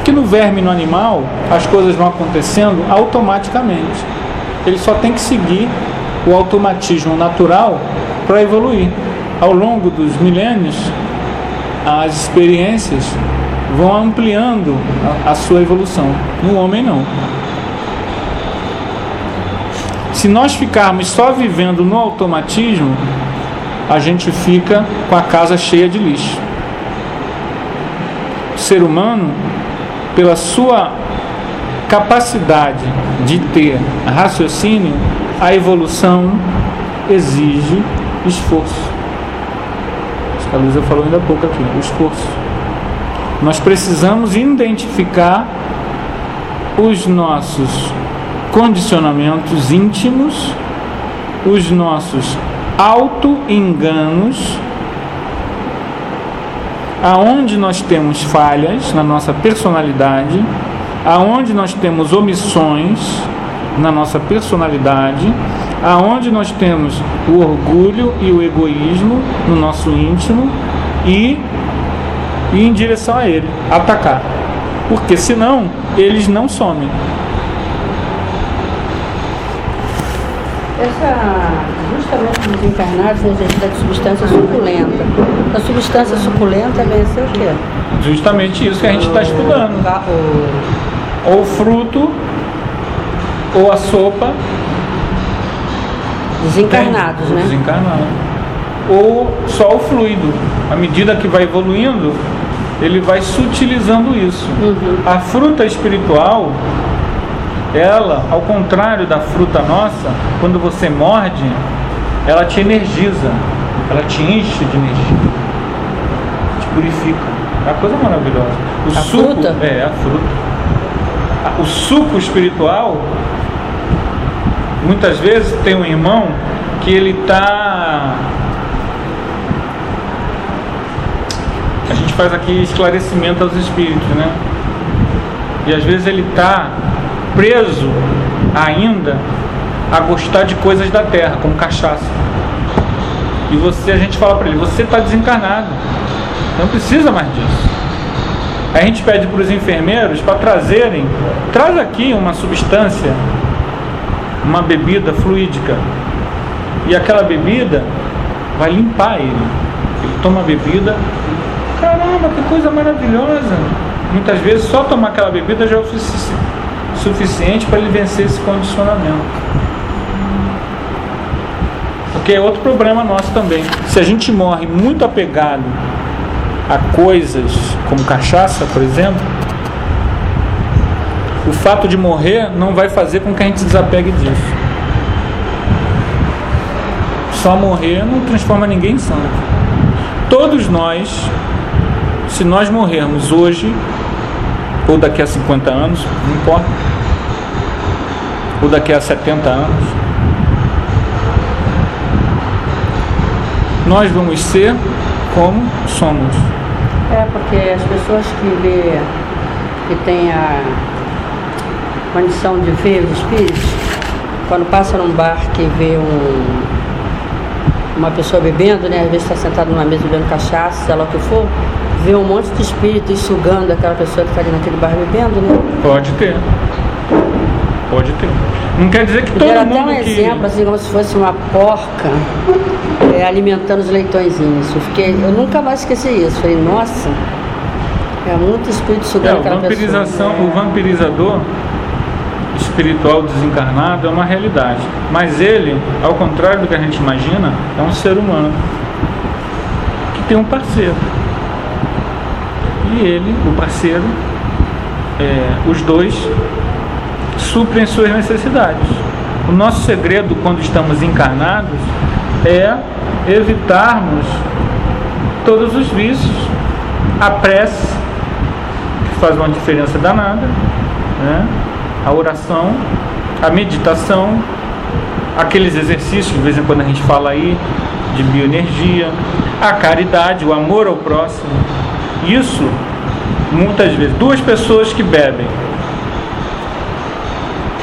[SPEAKER 1] Que no verme e no animal, as coisas vão acontecendo automaticamente. Ele só tem que seguir o automatismo natural para evoluir. Ao longo dos milênios, as experiências vão ampliando a sua evolução. No homem, não. Se nós ficarmos só vivendo no automatismo, a gente fica com a casa cheia de lixo. O ser humano, pela sua capacidade de ter raciocínio, a evolução exige esforço. Acho que a Luísa falou ainda há pouco aqui, o esforço. Nós precisamos identificar os nossos condicionamentos íntimos, os nossos auto-enganos, aonde nós temos falhas na nossa personalidade, aonde nós temos omissões na nossa personalidade, aonde nós temos o orgulho e o egoísmo no nosso íntimo e ir em direção a ele, atacar, porque senão eles não somem.
[SPEAKER 4] Justamente nos encarnados necessita de substância suculenta. A substância suculenta vem a ser o quê?
[SPEAKER 1] Justamente isso que a gente está estudando. Ou o fruto, ou a sopa.
[SPEAKER 4] Desencarnados, né?
[SPEAKER 1] Desencarnado. Ou só o fluido. À medida que vai evoluindo, ele vai sutilizando isso. A fruta espiritual, ela, ao contrário da fruta nossa, quando você morde, ela te energiza, ela te enche de energia, te purifica. É uma coisa maravilhosa.
[SPEAKER 4] A fruta?
[SPEAKER 1] É, a fruta. O suco espiritual, muitas vezes tem um irmão que ele está... A gente faz aqui esclarecimento aos espíritos, né? E às vezes ele está preso ainda a gostar de coisas da terra, como cachaça. E a gente fala para ele, você está desencarnado, não precisa mais disso. A gente pede para os enfermeiros para traz aqui uma substância, uma bebida fluídica e aquela bebida vai limpar ele. Ele toma a bebida, caramba, que coisa maravilhosa. Muitas vezes só tomar aquela bebida já é o suficiente para ele vencer esse condicionamento. Porque é outro problema nosso também. Se a gente morre muito apegado a coisas como cachaça, por exemplo, o fato de morrer não vai fazer com que a gente se desapegue disso. Só morrer não transforma ninguém em santo. Todos nós, se nós morrermos hoje, ou daqui a 50 anos, não importa, ou daqui a 70 anos, nós vamos ser como somos.
[SPEAKER 4] Porque as pessoas que têm a condição de ver os espíritos, quando passa num bar que vê uma pessoa bebendo, né, às vezes está sentado numa mesa bebendo cachaça, sei lá o que for, vê um monte de espíritos sugando aquela pessoa que está ali naquele bar bebendo, né?
[SPEAKER 1] Pode ter. Não quer dizer que todo
[SPEAKER 4] Era
[SPEAKER 1] mundo
[SPEAKER 4] até um exemplo, assim, como se fosse uma porca alimentando os leitõezinhos. Eu nunca mais esqueci isso. Falei, nossa, é muito espírito sugando aquela pessoa.
[SPEAKER 1] O vampirizador espiritual desencarnado é uma realidade. Mas ele, ao contrário do que a gente imagina, é um ser humano que tem um parceiro. E ele, o parceiro, os dois suprem suas necessidades. O nosso segredo quando estamos encarnados é evitarmos todos os vícios. A prece, que faz uma diferença danada, né? A oração, a meditação, aqueles exercícios, de vez em quando a gente fala aí, de bioenergia, a caridade, o amor ao próximo. Isso, muitas vezes, duas pessoas que bebem,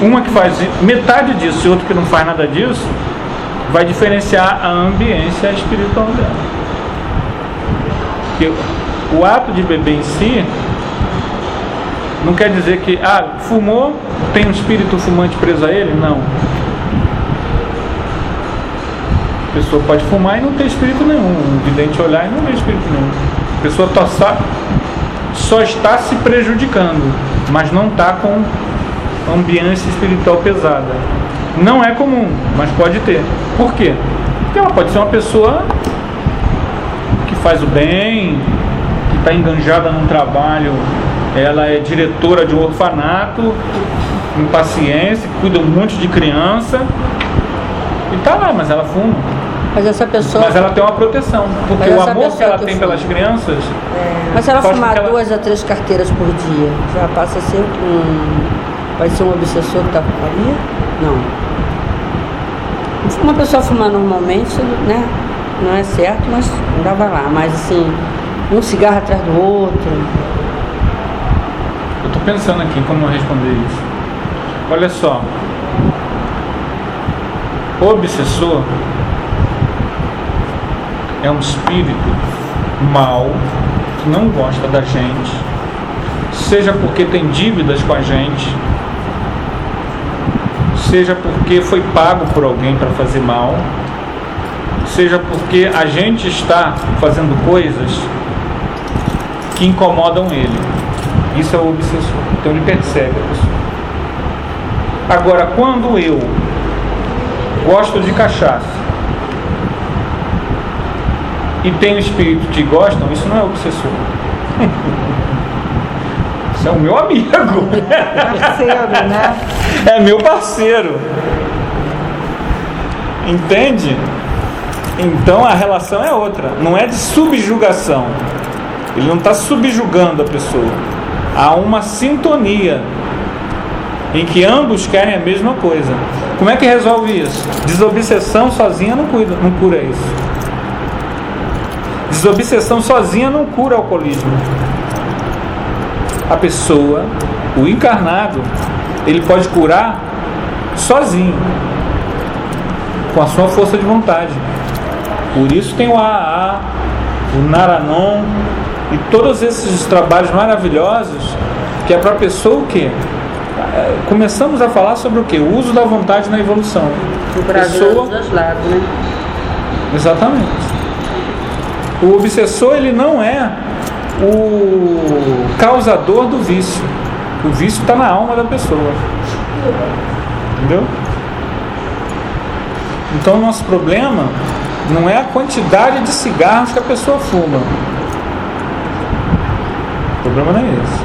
[SPEAKER 1] uma que faz metade disso e outra que não faz nada disso, vai diferenciar a ambiência espiritual dela. Porque o ato de beber em si não quer dizer que, fumou, tem um espírito fumante preso a ele? Não. A pessoa pode fumar e não ter espírito nenhum. Um vidente olhar e não vê espírito nenhum. A pessoa só está se prejudicando, mas não está com ambiência espiritual pesada. Não é comum, mas pode ter. Por quê? Porque ela pode ser uma pessoa que faz o bem, que está enganjada num trabalho, ela é diretora de um orfanato, em paciência, cuida um monte de criança, e está lá, mas ela fuma.
[SPEAKER 4] Mas essa pessoa...
[SPEAKER 1] Mas ela tem uma proteção, porque o amor que ela tem pelas crianças...
[SPEAKER 4] Mas se ela fumar 2 a 3 carteiras por dia, já passa a ser vai ser um obsessor que está ali? Não. Uma pessoa fumar normalmente, né, não é certo, mas ainda vai lá. Mas assim, um cigarro atrás do outro...
[SPEAKER 1] Eu estou pensando aqui como responder isso. Olha só. O obsessor é um espírito mau que não gosta da gente, seja porque tem dívidas com a gente, seja porque foi pago por alguém para fazer mal, seja porque a gente está fazendo coisas que incomodam ele. Isso é o obsessor. Então ele persegue a pessoa. Agora, quando eu gosto de cachaça e tenho espírito que gostam, isso não é obsessor. Isso é o meu amigo.
[SPEAKER 3] Parceiro, né?
[SPEAKER 1] É meu parceiro. Entende? Então a relação é outra. Não é de subjugação. Ele não está subjugando a pessoa. Há uma sintonia em que ambos querem a mesma coisa. Como é que resolve isso? Desobsessão sozinha não cura isso. Desobsessão sozinha não cura o alcoolismo. A pessoa, o encarnado, ele pode curar sozinho, com a sua força de vontade. Por isso tem o AA, o Naranon e todos esses trabalhos maravilhosos, que é para a pessoa o quê? Começamos a falar sobre o quê? O uso da vontade na evolução.
[SPEAKER 4] Pessoa... dos lados, né?
[SPEAKER 1] Exatamente. O obsessor, ele não é o causador do vício. O vício está na alma da pessoa. Entendeu? Então o nosso problema não é a quantidade de cigarros que a pessoa fuma. O problema não é esse.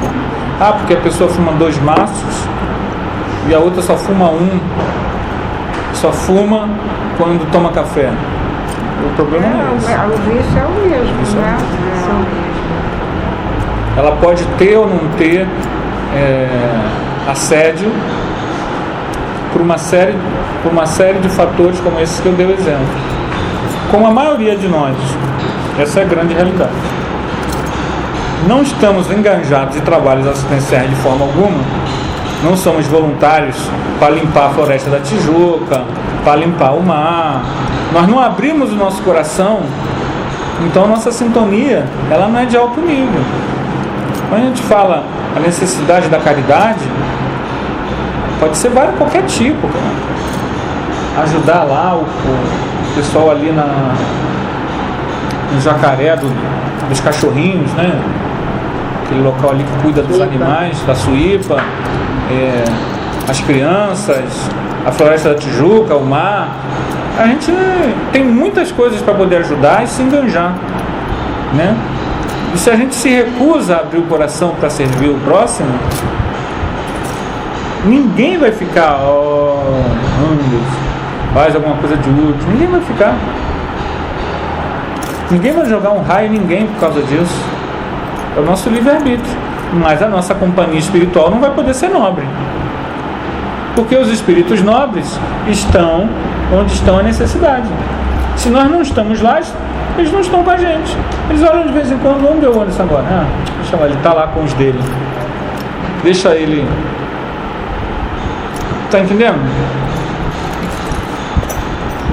[SPEAKER 1] Ah, porque a pessoa fuma 2 maços e a outra só fuma 1. Só fuma quando toma café. O problema não é esse.
[SPEAKER 3] O vício é o mesmo, né?
[SPEAKER 1] Ela pode ter ou não ter assédio por uma série de fatores como esses que eu dei o exemplo. Como a maioria de nós, essa é a grande realidade. Não estamos engajados em trabalhos assistenciais de forma alguma, não somos voluntários para limpar a floresta da Tijuca, para limpar o mar, nós não abrimos o nosso coração, então a nossa sintonia, ela não é de alto nível. Quando a gente fala a necessidade da caridade, pode ser qualquer tipo, cara. Ajudar lá o pessoal ali no Jacaré dos cachorrinhos, né? Aquele local ali que cuida dos animais, da Suípa, as crianças, a floresta da Tijuca, o mar. A gente tem muitas coisas para poder ajudar e se enganjar, né? E se a gente se recusa a abrir o coração para servir o próximo, ninguém vai ficar, faz alguma coisa de útil. Ninguém vai ficar. Ninguém vai jogar um raio em ninguém por causa disso. É o nosso livre-arbítrio. Mas a nossa companhia espiritual não vai poder ser nobre. Porque os espíritos nobres estão onde estão a necessidade. Se nós não estamos lá, eles não estão com a gente. Eles olham de vez em quando, onde eu olho isso agora? Deixa lá, ele está lá com os dele. Deixa ele... Está entendendo?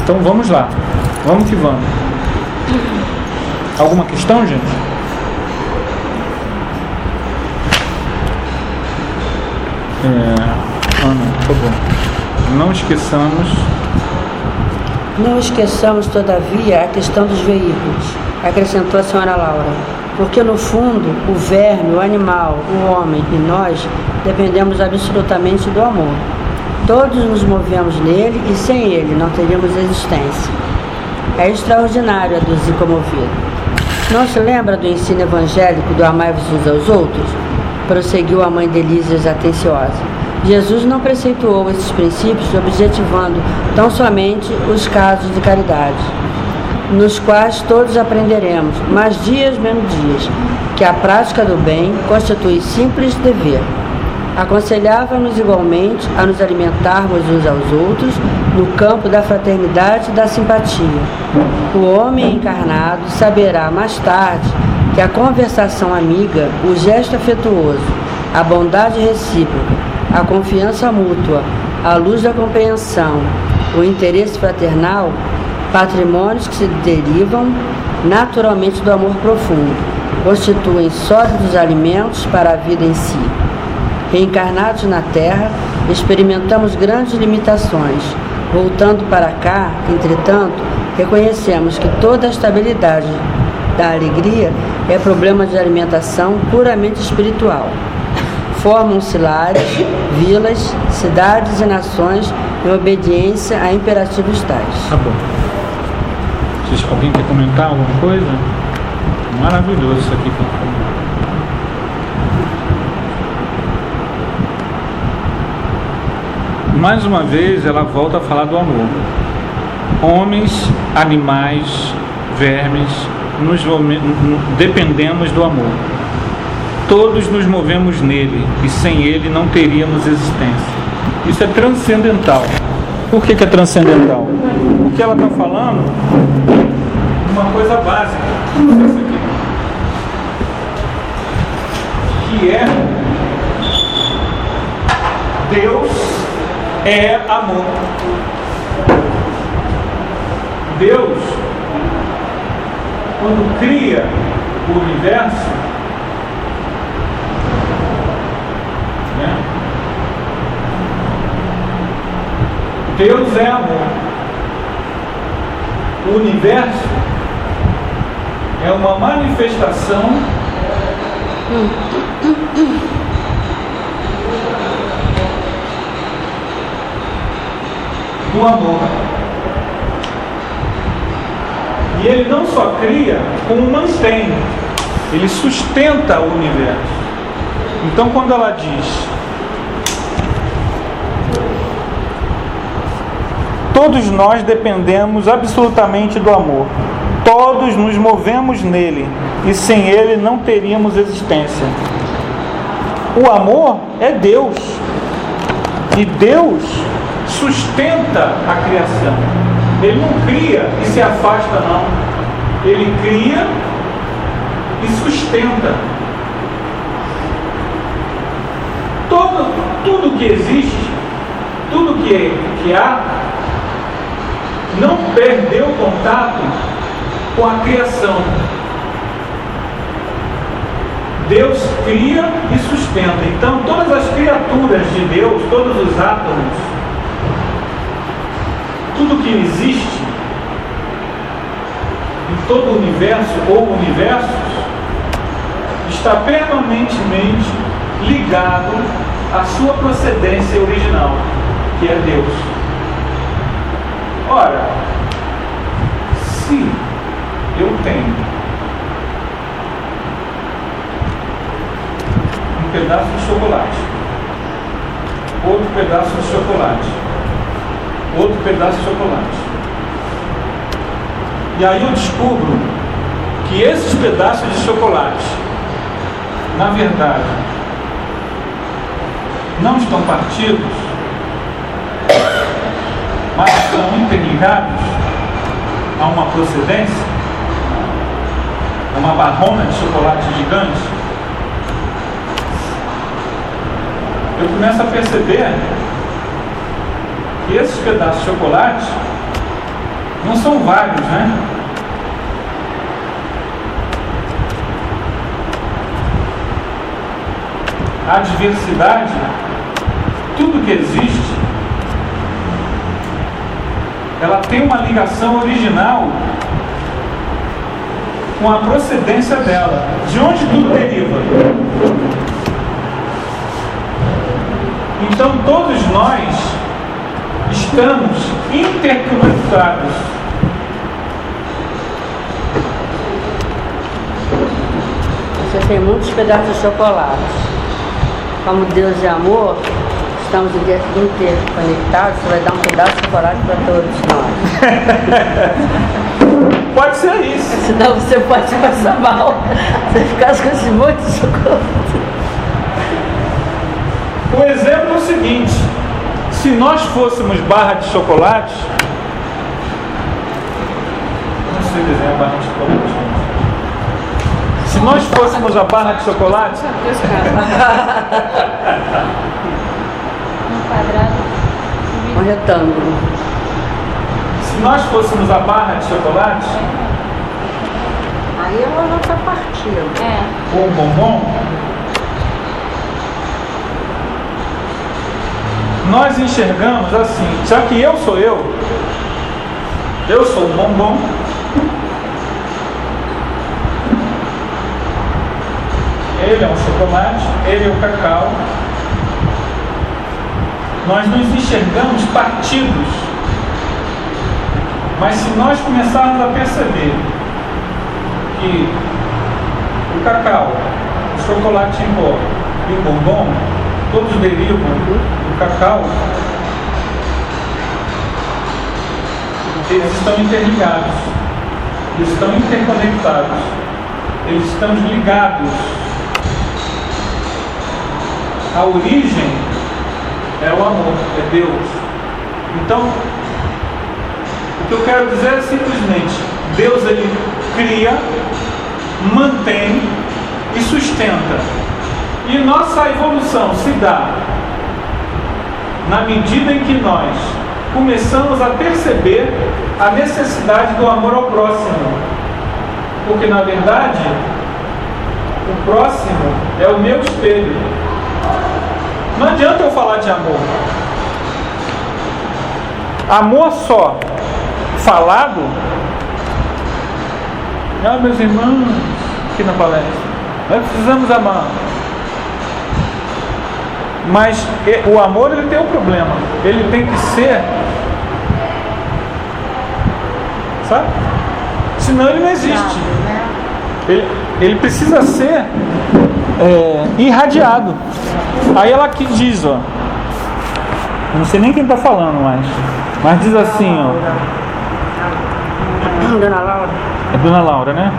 [SPEAKER 1] Então vamos lá. Vamos que vamos. Alguma questão, gente? Ana, por favor.
[SPEAKER 4] Não esqueçamos, todavia, a questão dos veículos, acrescentou a senhora Laura, porque no fundo o verme, o animal, o homem e nós dependemos absolutamente do amor. Todos nos movemos nele e sem ele não teríamos existência. É extraordinário, aduzir comovido. Não se lembra do ensino evangélico do amai-vos uns aos outros? Prosseguiu a mãe de Elísias atenciosa. Jesus não preceituou esses princípios objetivando tão somente os casos de caridade, nos quais todos aprenderemos, mais dias menos dias, que a prática do bem constitui simples dever. Aconselhava-nos igualmente a nos alimentarmos uns aos outros no campo da fraternidade e da simpatia. O homem encarnado saberá mais tarde que a conversação amiga, o gesto afetuoso, a bondade recíproca, a confiança mútua, a luz da compreensão, o interesse fraternal, patrimônios que se derivam naturalmente do amor profundo, constituem sólidos alimentos para a vida em si. Reencarnados na Terra, experimentamos grandes limitações. Voltando para cá, entretanto, reconhecemos que toda a estabilidade da alegria é problema de alimentação puramente espiritual. Formam-se lares, vilas, cidades e nações em obediência a imperativos tais.
[SPEAKER 1] Tá bom. Alguém quer comentar alguma coisa? Maravilhoso isso aqui. Mais uma vez ela volta a falar do amor. Homens, animais, vermes, dependemos do amor. Todos nos movemos nele e sem ele não teríamos existência. Isso é transcendental. Por que é transcendental? Porque ela está falando uma coisa básica, que é Deus é amor. Deus, quando cria o universo, Deus é amor. o universo é uma manifestação do amor. E ele não só cria, como mantém. Ele sustenta o universo. Então, quando ela diz: todos nós dependemos absolutamente do amor. Todos nos movemos nele, e sem ele não teríamos existência. O amor é Deus, e Deus sustenta a criação. Ele não cria e se afasta, não. Ele cria e sustenta. Tudo que existe, tudo que há, não perdeu contato com a criação. Deus cria e sustenta. Então, todas as criaturas de Deus, todos os átomos, tudo que existe em todo o universo ou universos, está permanentemente ligado à sua procedência original, que é Deus. Ora, se eu tenho um pedaço de chocolate, outro pedaço de chocolate, outro pedaço de chocolate, e aí eu descubro que esses pedaços de chocolate, na verdade, não estão partidos, mas estão interligados a uma procedência, uma barrona de chocolate gigante, eu começo a perceber que esses pedaços de chocolate não são vários, né? A diversidade, tudo que existe, ela tem uma ligação original com a procedência dela, de onde tudo deriva. Então todos nós estamos interconectados.
[SPEAKER 4] Você tem muitos pedaços de chocolate. Como Deus é amor, estamos interconectados. Você vai dar um pedaço de chocolate para todos nós.
[SPEAKER 1] Pode ser isso.
[SPEAKER 4] Senão você pode passar mal. Você ficar com esse monte de chocolate.
[SPEAKER 1] O exemplo é o seguinte: se nós fôssemos barra de chocolate, não sei desenhar barra de chocolate. Se nós fôssemos a barra de chocolate,
[SPEAKER 5] Um quadrado.
[SPEAKER 4] Um retângulo.
[SPEAKER 1] se nós fôssemos a barra de chocolate,
[SPEAKER 3] Aí ela já está partida.
[SPEAKER 5] É.
[SPEAKER 1] ou um bombom, nós enxergamos assim, já que eu sou o bombom, ele é um chocolate, ele é o cacau. Nós nos enxergamos partidos, mas se nós começarmos a perceber que o cacau, o chocolate em pó e o bombom, todos derivam do cacau, eles estão interligados, eles estão interconectados, eles estão ligados. A origem é o amor, é Deus. Então, o que eu quero dizer é simplesmente, Deus ele cria, mantém e sustenta. E nossa evolução se dá na medida em que nós começamos a perceber a necessidade do amor ao próximo. Porque, na verdade, o próximo é o meu espelho. Não adianta eu falar de amor. Amor só falado meus irmãos, aqui na palestra, nós precisamos amar. Mas o amor, ele tem um problema. Ele tem que ser, sabe? Senão ele não existe. Ele precisa ser irradiado. Aí ela aqui diz, ó, não sei nem quem está falando mais, mas diz assim, ó,
[SPEAKER 4] Dona Laura.
[SPEAKER 1] é Dona Laura, né?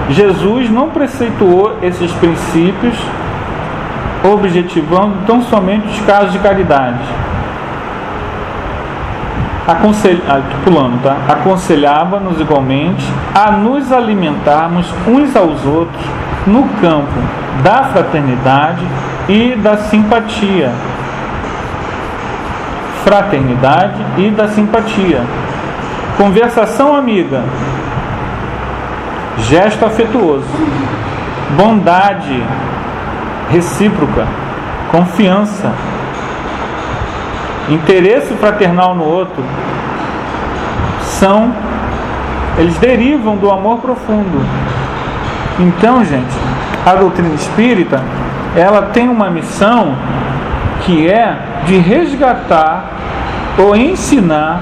[SPEAKER 1] Jesus não preceituou esses princípios objetivando tão somente os casos de caridade. Aconselhava-nos igualmente a nos alimentarmos uns aos outros no campo da fraternidade e da simpatia. Fraternidade e da simpatia. Conversação amiga. Gesto afetuoso. Bondade recíproca. Confiança. Interesse fraternal no outro. Eles derivam do amor profundo. Então, gente, a doutrina espírita, ela tem uma missão que é de resgatar ou ensinar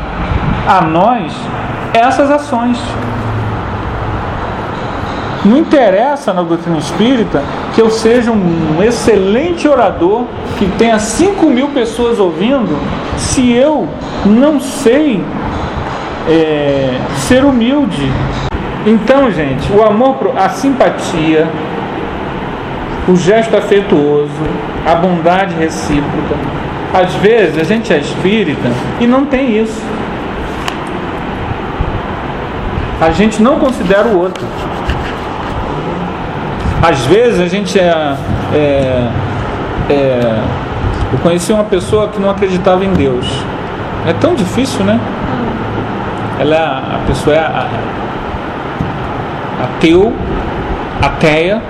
[SPEAKER 1] a nós essas ações. Não interessa na doutrina espírita que eu seja um excelente orador, que tenha 5.000 pessoas ouvindo, se eu não sei ser humilde. Então, gente, o amor, a simpatia, o gesto afetuoso, a bondade recíproca. Às vezes a gente é espírita e não tem isso. A gente não considera o outro. Às vezes a gente eu conheci uma pessoa que não acreditava em Deus. É tão difícil, né? A pessoa é ateia,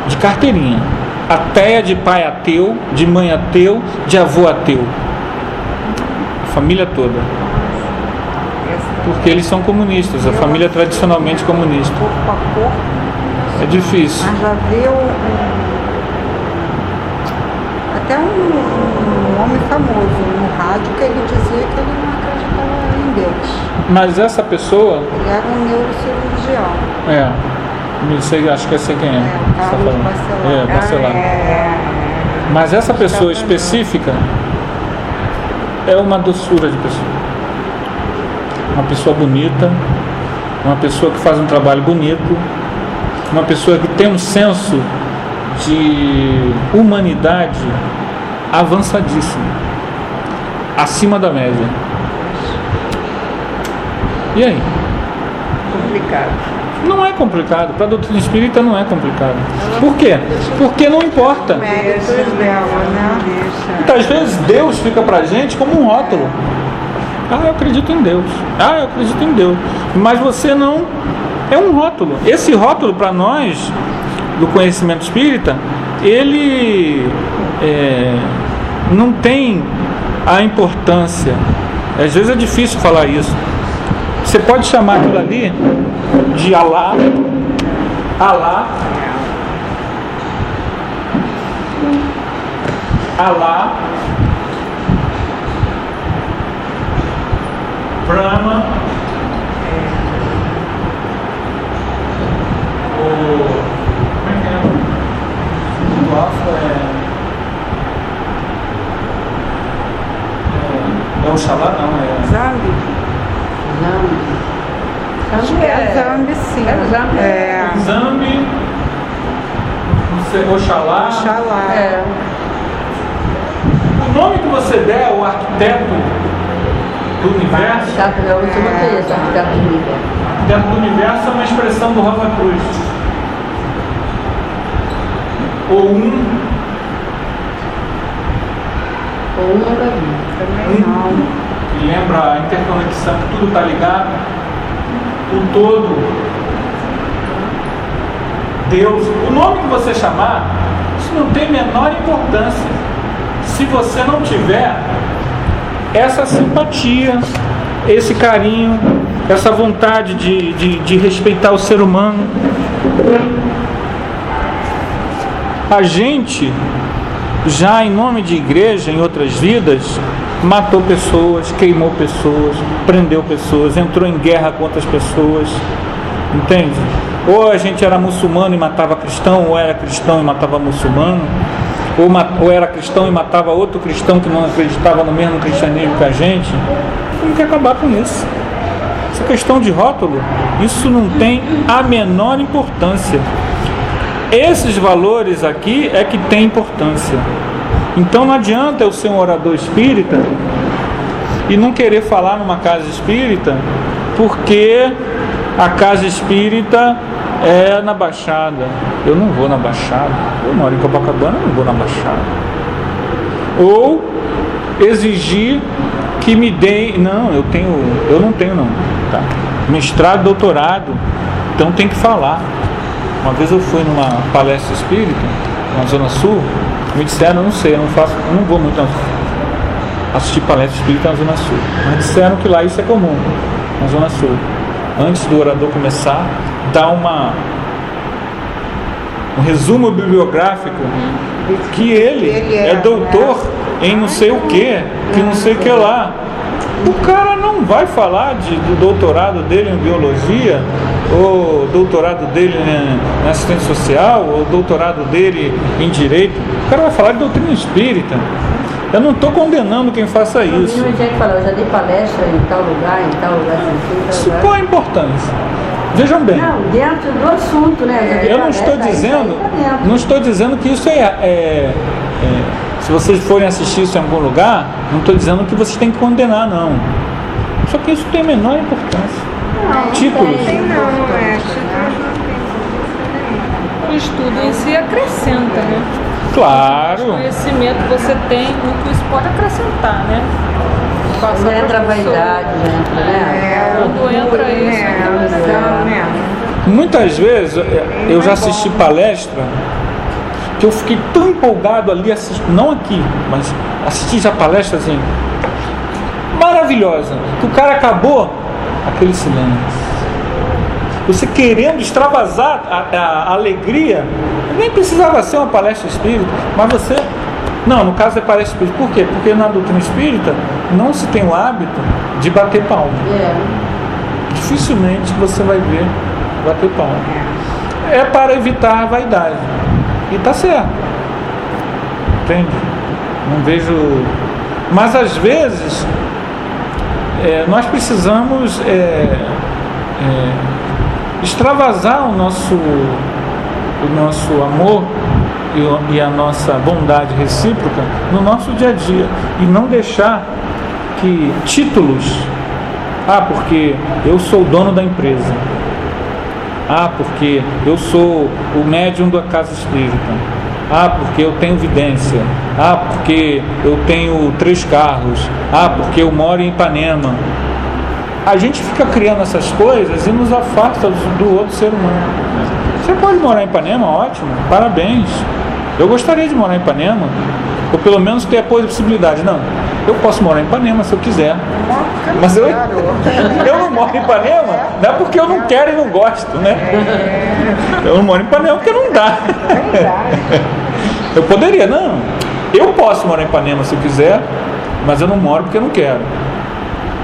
[SPEAKER 1] de carteirinha. Ateia de pai ateu, de mãe ateu, de avô ateu. A família toda. Porque eles são comunistas, a família é tradicionalmente comunista.
[SPEAKER 3] Corpo a corpo.
[SPEAKER 1] É difícil.
[SPEAKER 3] Mas já viu até um homem famoso no rádio que ele dizia que ele não acreditava em Deus.
[SPEAKER 1] Mas essa pessoa...
[SPEAKER 3] Ele era um neurocirurgião.
[SPEAKER 1] Não sei, acho que eu sei quem é.
[SPEAKER 3] Carlos Bacelar.
[SPEAKER 1] Bacelar. Mas essa pessoa específica é uma doçura de pessoa. Uma pessoa bonita, uma pessoa que faz um trabalho bonito, uma pessoa que tem um senso de humanidade avançadíssimo, acima da média. E aí?
[SPEAKER 3] Complicado.
[SPEAKER 1] Não é complicado, para a doutrina espírita não é complicado. Por quê? Porque não importa.
[SPEAKER 3] Méritos dela, né?
[SPEAKER 1] Muitas vezes Deus fica para a gente como um rótulo. Eu acredito em Deus. Eu acredito em Deus. Mas você não... É um rótulo. Esse rótulo, para nós, do conhecimento espírita, ele não tem a importância. Às vezes é difícil falar isso. Você pode chamar aquilo ali de Alá, Brahma, como é que é? O Alfa é Oxalá, não, é
[SPEAKER 3] Zambi? Acho que é Zambi, sim.
[SPEAKER 1] Zambi, Oxalá.
[SPEAKER 3] Oxalá.
[SPEAKER 1] O nome que você der ao arquiteto do universo, arquiteto do universo é uma expressão do Rosa Cruz. Ou
[SPEAKER 3] Também não.
[SPEAKER 1] que lembra a interconexão, que tudo está ligado, o todo, Deus. O nome que você chamar, isso não tem menor importância se você não tiver essa simpatia, esse carinho, essa vontade de respeitar o ser humano. A gente, já em nome de igreja, em outras vidas, matou pessoas, queimou pessoas, prendeu pessoas, entrou em guerra com outras pessoas, entende? Ou a gente era muçulmano e matava cristão, ou era cristão e matava muçulmano, ou era cristão e matava outro cristão que não acreditava no mesmo cristianismo que a gente. Tem que acabar com isso. Essa questão de rótulo, isso não tem a menor importância. Esses valores aqui é que tem importância. Então não adianta eu ser um orador espírita e não querer falar numa casa espírita, porque a casa espírita é na Baixada. Eu não vou na Baixada. Eu moro em Copacabana, eu não vou na Baixada. Ou exigir que me deem... Não, eu não tenho não. Tá? Mestrado, doutorado, então tem que falar. Uma vez eu fui numa palestra espírita na Zona Sul, me disseram, não sei, eu não vou muito assistir palestra espírita na Zona Sul, mas disseram que lá isso é comum, na Zona Sul. Antes do orador começar, dá um resumo bibliográfico que ele é doutor em não sei o que não sei o que lá. O cara não vai falar do doutorado dele em biologia, ou doutorado dele em assistência social, ou doutorado dele em direito. O cara vai falar de doutrina espírita. Eu não estou condenando quem faça isso.
[SPEAKER 4] Eu já dei palestra em tal lugar, assim.
[SPEAKER 1] Isso qual a importância? Vejam bem.
[SPEAKER 4] Não, dentro do assunto, né?
[SPEAKER 1] Eu não estou dizendo que isso se vocês forem assistir isso em algum lugar, não estou dizendo que vocês têm que condenar, não. Só que isso tem a menor importância. Títulos.
[SPEAKER 2] O estudo em si acrescenta, né?
[SPEAKER 1] Claro.
[SPEAKER 2] O conhecimento que você tem, o que isso pode acrescentar, né?
[SPEAKER 4] Não entra a vaidade, né?
[SPEAKER 2] Quando entra isso,
[SPEAKER 1] Muitas vezes eu já assisti palestra que eu fiquei tão empolgado ali, não aqui, mas assisti já palestra assim, maravilhosa, que o cara acabou, aquele silêncio. Você querendo extravasar a alegria, nem precisava ser uma palestra espírita, mas você... Não, no caso é palestra espírita. Por quê? Porque na doutrina espírita não se tem o hábito de bater palma. Dificilmente você vai ver bater palma. É para evitar a vaidade. E tá certo. Entende? Não vejo... Mas às vezes nós precisamos extravasar o nosso amor e a nossa bondade recíproca no nosso dia a dia, e não deixar que títulos, porque eu sou o dono da empresa, porque eu sou o médium da casa espírita, porque eu tenho vidência, porque eu tenho 3 carros, porque eu moro em Ipanema. A gente fica criando essas coisas e nos afasta do outro ser humano. Você pode morar em Ipanema, ótimo, parabéns. Eu gostaria de morar em Ipanema, ou pelo menos ter a possibilidade. Não, eu posso morar em Ipanema se eu quiser. Mas eu não moro em Ipanema, não é porque eu não quero e não gosto, né? Eu não moro em Ipanema porque não dá. Eu poderia, não. Eu posso morar em Ipanema se eu quiser, mas eu não moro porque eu não quero.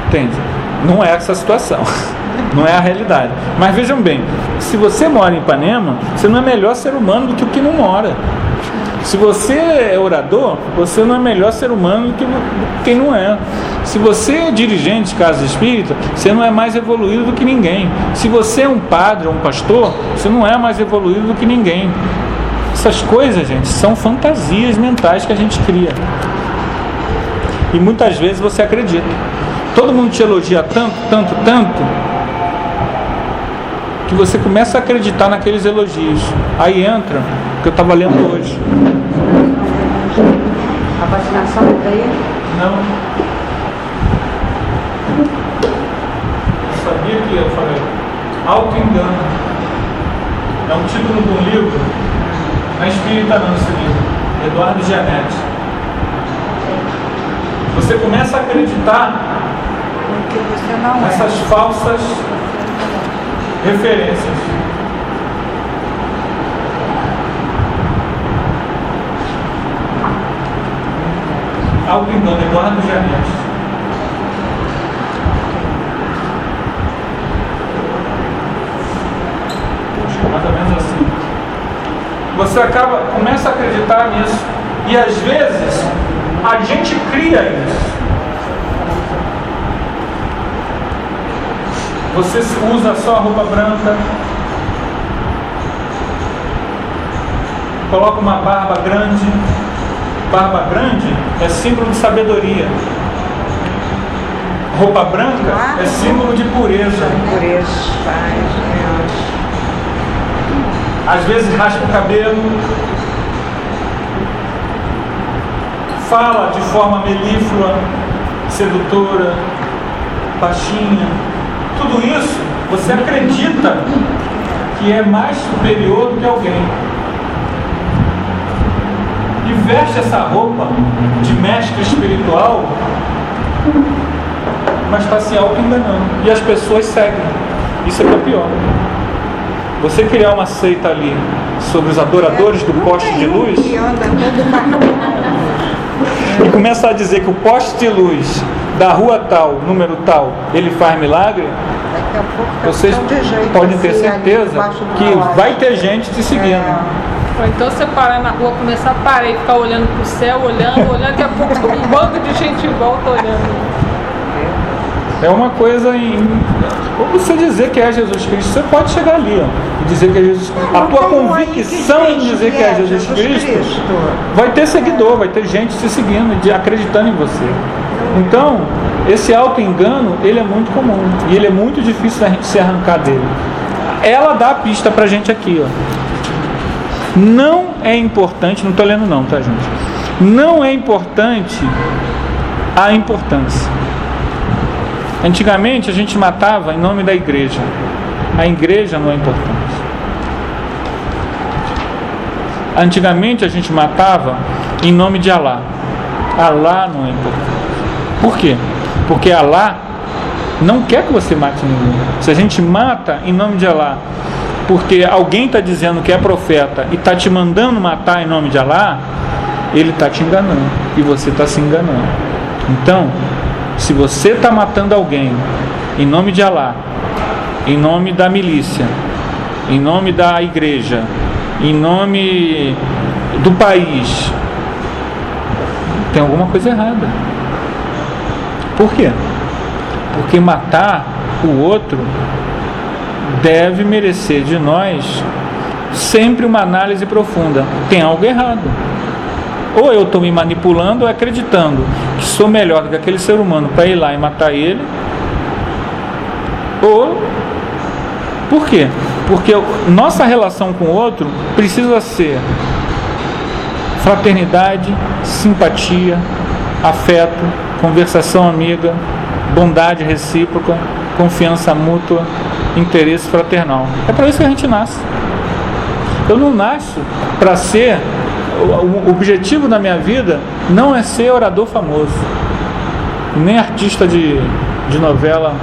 [SPEAKER 1] Entende? Não é essa a situação. Não é a realidade. Mas vejam bem, se você mora em Ipanema, você não é melhor ser humano do que o que não mora. Se você é orador, você não é melhor ser humano do que quem não é. Se você é dirigente de casa espírita, você não é mais evoluído do que ninguém. Se você é um padre ou um pastor, você não é mais evoluído do que ninguém. Essas coisas, gente, são fantasias mentais que a gente cria. E muitas vezes você acredita. Todo mundo te elogia tanto, tanto, tanto, que você começa a acreditar naqueles elogios. Aí entra o que eu estava lendo hoje.
[SPEAKER 4] A vacinação está aí?
[SPEAKER 1] Não. Eu sabia que eu falei. Auto-engano. É um título de um livro. Não é espírita não esse livro. Eduardo Gianetti. Você começa a acreditar
[SPEAKER 3] que você não
[SPEAKER 1] essas falsas referências. Auto-engano, Eduardo Janete. Mais ou menos assim. Você começa a acreditar nisso. E às vezes a gente cria isso. Você usa só a roupa branca, coloca uma barba grande. Barba grande é símbolo de sabedoria. Roupa branca é símbolo de pureza. Às vezes raspa o cabelo, fala de forma melíflua, sedutora, baixinha. Tudo isso você acredita que é mais superior do que alguém. E veste essa roupa de mestre espiritual, mas está se auto-enganando. E as pessoas seguem. Isso é que é pior. Você criar uma seita ali sobre os adoradores do poste de luz e começar a dizer que o poste de luz da rua tal, número tal, ele faz milagre, vocês podem ter certeza que vai ter gente te seguindo.
[SPEAKER 2] Ou então você parar na rua, começar a parar e ficar olhando pro céu, olhando, daqui a pouco um bando de gente em volta olhando.
[SPEAKER 1] É uma coisa ou você dizer que é Jesus Cristo, você pode chegar ali, e dizer que é Jesus Cristo. A tua convicção em dizer que é Jesus Cristo vai ter seguidor, vai ter gente te seguindo, acreditando em você. Então, esse auto-engano, ele é muito comum, e ele é muito difícil da gente se arrancar dele. Ela dá a pista pra gente aqui, ó. Não é importante, não estou lendo não, tá, gente? Não é importante a importância. Antigamente a gente matava em nome da igreja. A igreja não é importante. Antigamente a gente matava em nome de Alá. Alá não é importante. Por quê? Porque Alá não quer que você mate ninguém. Se a gente mata em nome de Alá porque alguém está dizendo que é profeta e está te mandando matar em nome de Alá, ele está te enganando e você está se enganando. Então, se você está matando alguém em nome de Alá, em nome da milícia, em nome da igreja, em nome do país, tem alguma coisa errada. Por quê? Porque matar o outro deve merecer de nós sempre uma análise profunda. Tem algo errado. Ou eu estou me manipulando ou acreditando que sou melhor do que aquele ser humano para ir lá e matar ele. Ou por quê? Porque nossa relação com o outro precisa ser fraternidade, simpatia, afeto, conversação amiga, bondade recíproca, confiança mútua, interesse fraternal. É para isso que a gente nasce. Eu não nasço para ser... O objetivo da minha vida não é ser orador famoso, nem artista de novela.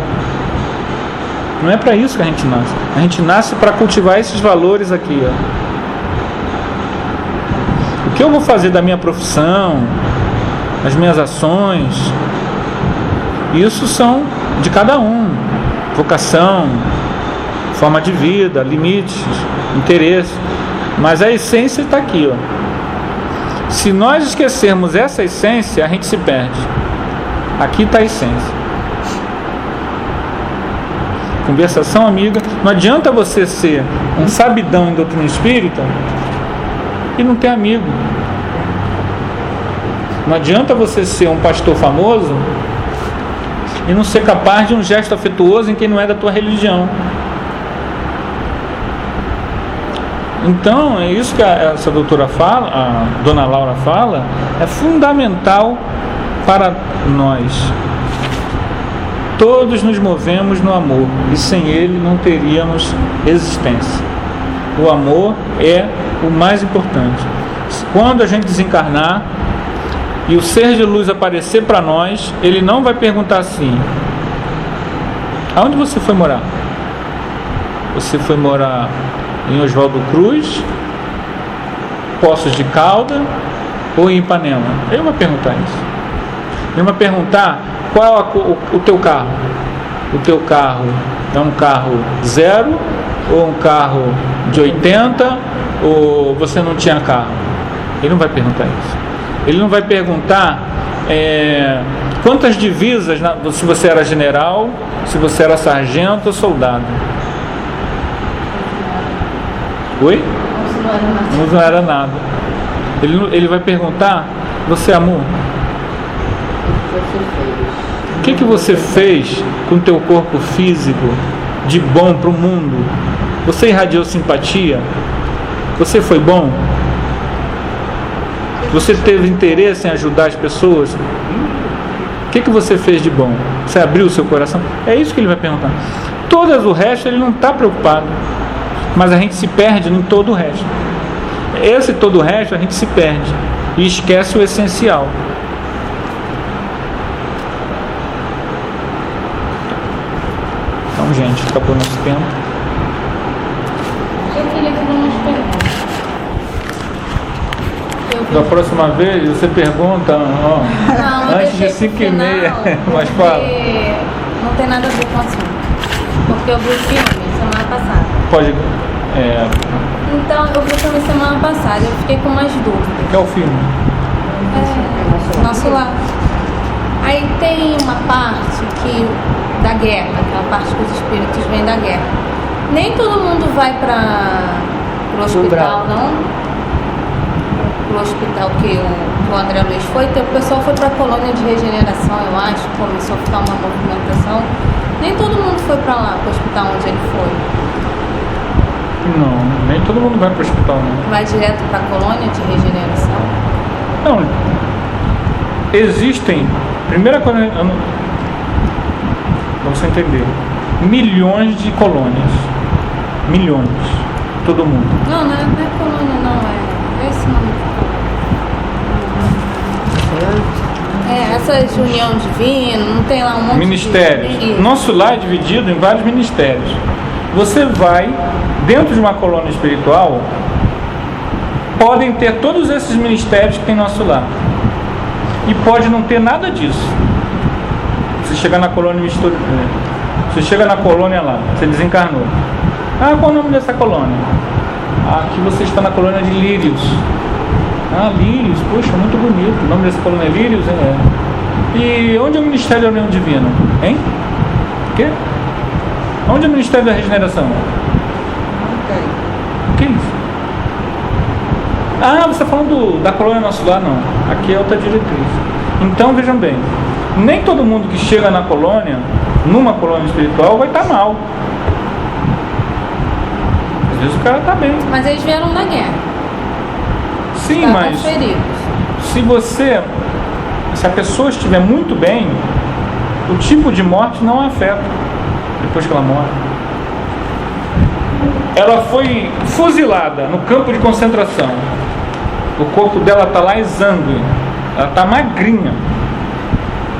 [SPEAKER 1] Não é para isso que a gente nasce. A gente nasce para cultivar esses valores aqui, ó. O que eu vou fazer da minha profissão, as minhas ações, isso são de cada um. Vocação, forma de vida, limites, interesse. Mas a essência está aqui, ó. Se nós esquecermos essa essência, a gente se perde. Aqui está a essência. Conversação amiga. Não adianta você ser um sabidão em doutrina espírita e não ter amigo. Não adianta você ser um pastor famoso e não ser capaz de um gesto afetuoso em quem não é da tua religião. Então, é isso que essa doutora fala, a dona Laura fala, é fundamental para nós. Todos nos movemos no amor e sem ele não teríamos existência. O amor é o mais importante. Quando a gente desencarnar e o ser de luz aparecer para nós, ele não vai perguntar assim: Aonde você foi morar? Você foi morar em Oswaldo Cruz, Poços de Caldas ou em Ipanema? Ele vai perguntar isso. Ele vai perguntar qual é o teu carro. O teu carro é um carro 0 ou um carro de 80 ou você não tinha carro? Ele não vai perguntar isso. Ele não vai perguntar quantas divisas, se você era general, se você era sargento ou soldado. Oi? Não era nada. Ele vai perguntar, você amou? O que você fez com o teu corpo físico de bom para o mundo? Você irradiou simpatia? Você foi bom? Você teve interesse em ajudar as pessoas? O que você fez de bom? Você abriu o seu coração? É isso que ele vai perguntar. Todo o resto ele não está preocupado. Mas a gente se perde em todo o resto. Esse todo o resto a gente se perde e esquece o essencial. Então, gente, acabou nosso tempo.
[SPEAKER 5] Eu queria fazer umas perguntas.
[SPEAKER 1] Da próxima vez você pergunta antes de 5h30, mas fala.
[SPEAKER 5] Não tem nada a ver com o assunto. Porque eu vi o filme semana passada.
[SPEAKER 1] Pode.
[SPEAKER 5] Então, eu vi o filme semana passada, eu fiquei com umas dúvidas.
[SPEAKER 1] Que é o filme?
[SPEAKER 5] Nosso Lar. Aí tem uma parte da guerra, aquela parte que os espíritos vêm da guerra. Nem todo mundo vai para o hospital, não? Pro hospital que o André Luiz foi, o pessoal foi para a colônia de regeneração, eu acho, começou a ficar uma movimentação. Nem todo mundo foi para lá, para o hospital onde ele foi.
[SPEAKER 1] Não, nem todo mundo vai para o hospital, não.
[SPEAKER 5] Vai direto para a colônia de regeneração?
[SPEAKER 1] Não. Existem, primeira coisa, para você entender, milhões de colônias. Milhões. Todo mundo.
[SPEAKER 5] Não é colônia, não, é esse nome. Essas união divina, não tem lá um monte
[SPEAKER 1] ministérios.
[SPEAKER 5] de...
[SPEAKER 1] Nosso lar é dividido em vários ministérios. Você vai dentro de uma colônia espiritual, podem ter todos esses ministérios que tem nosso lar. E pode não ter nada disso. Você chegar na colônia você chega na colônia lá, você desencarnou. Qual o nome dessa colônia? Aqui você está na colônia de Lírios. Lírios, poxa, muito bonito. O nome dessa colônia é Lírios? E onde é o Ministério da União Divina? Hein? O quê? Onde é o Ministério da Regeneração? O que é isso? Você está falando da colônia Nosso Lar? Não. Aqui é outra diretriz. Então, vejam bem. Nem todo mundo que chega na colônia, numa colônia espiritual, vai estar mal. Às vezes o cara está bem.
[SPEAKER 5] Mas eles vieram da guerra.
[SPEAKER 1] Sim, mas se a pessoa estiver muito bem, o tipo de morte não a afeta depois que ela morre. Ela foi fuzilada no campo de concentração. O corpo dela está lá exangue. Ela está magrinha.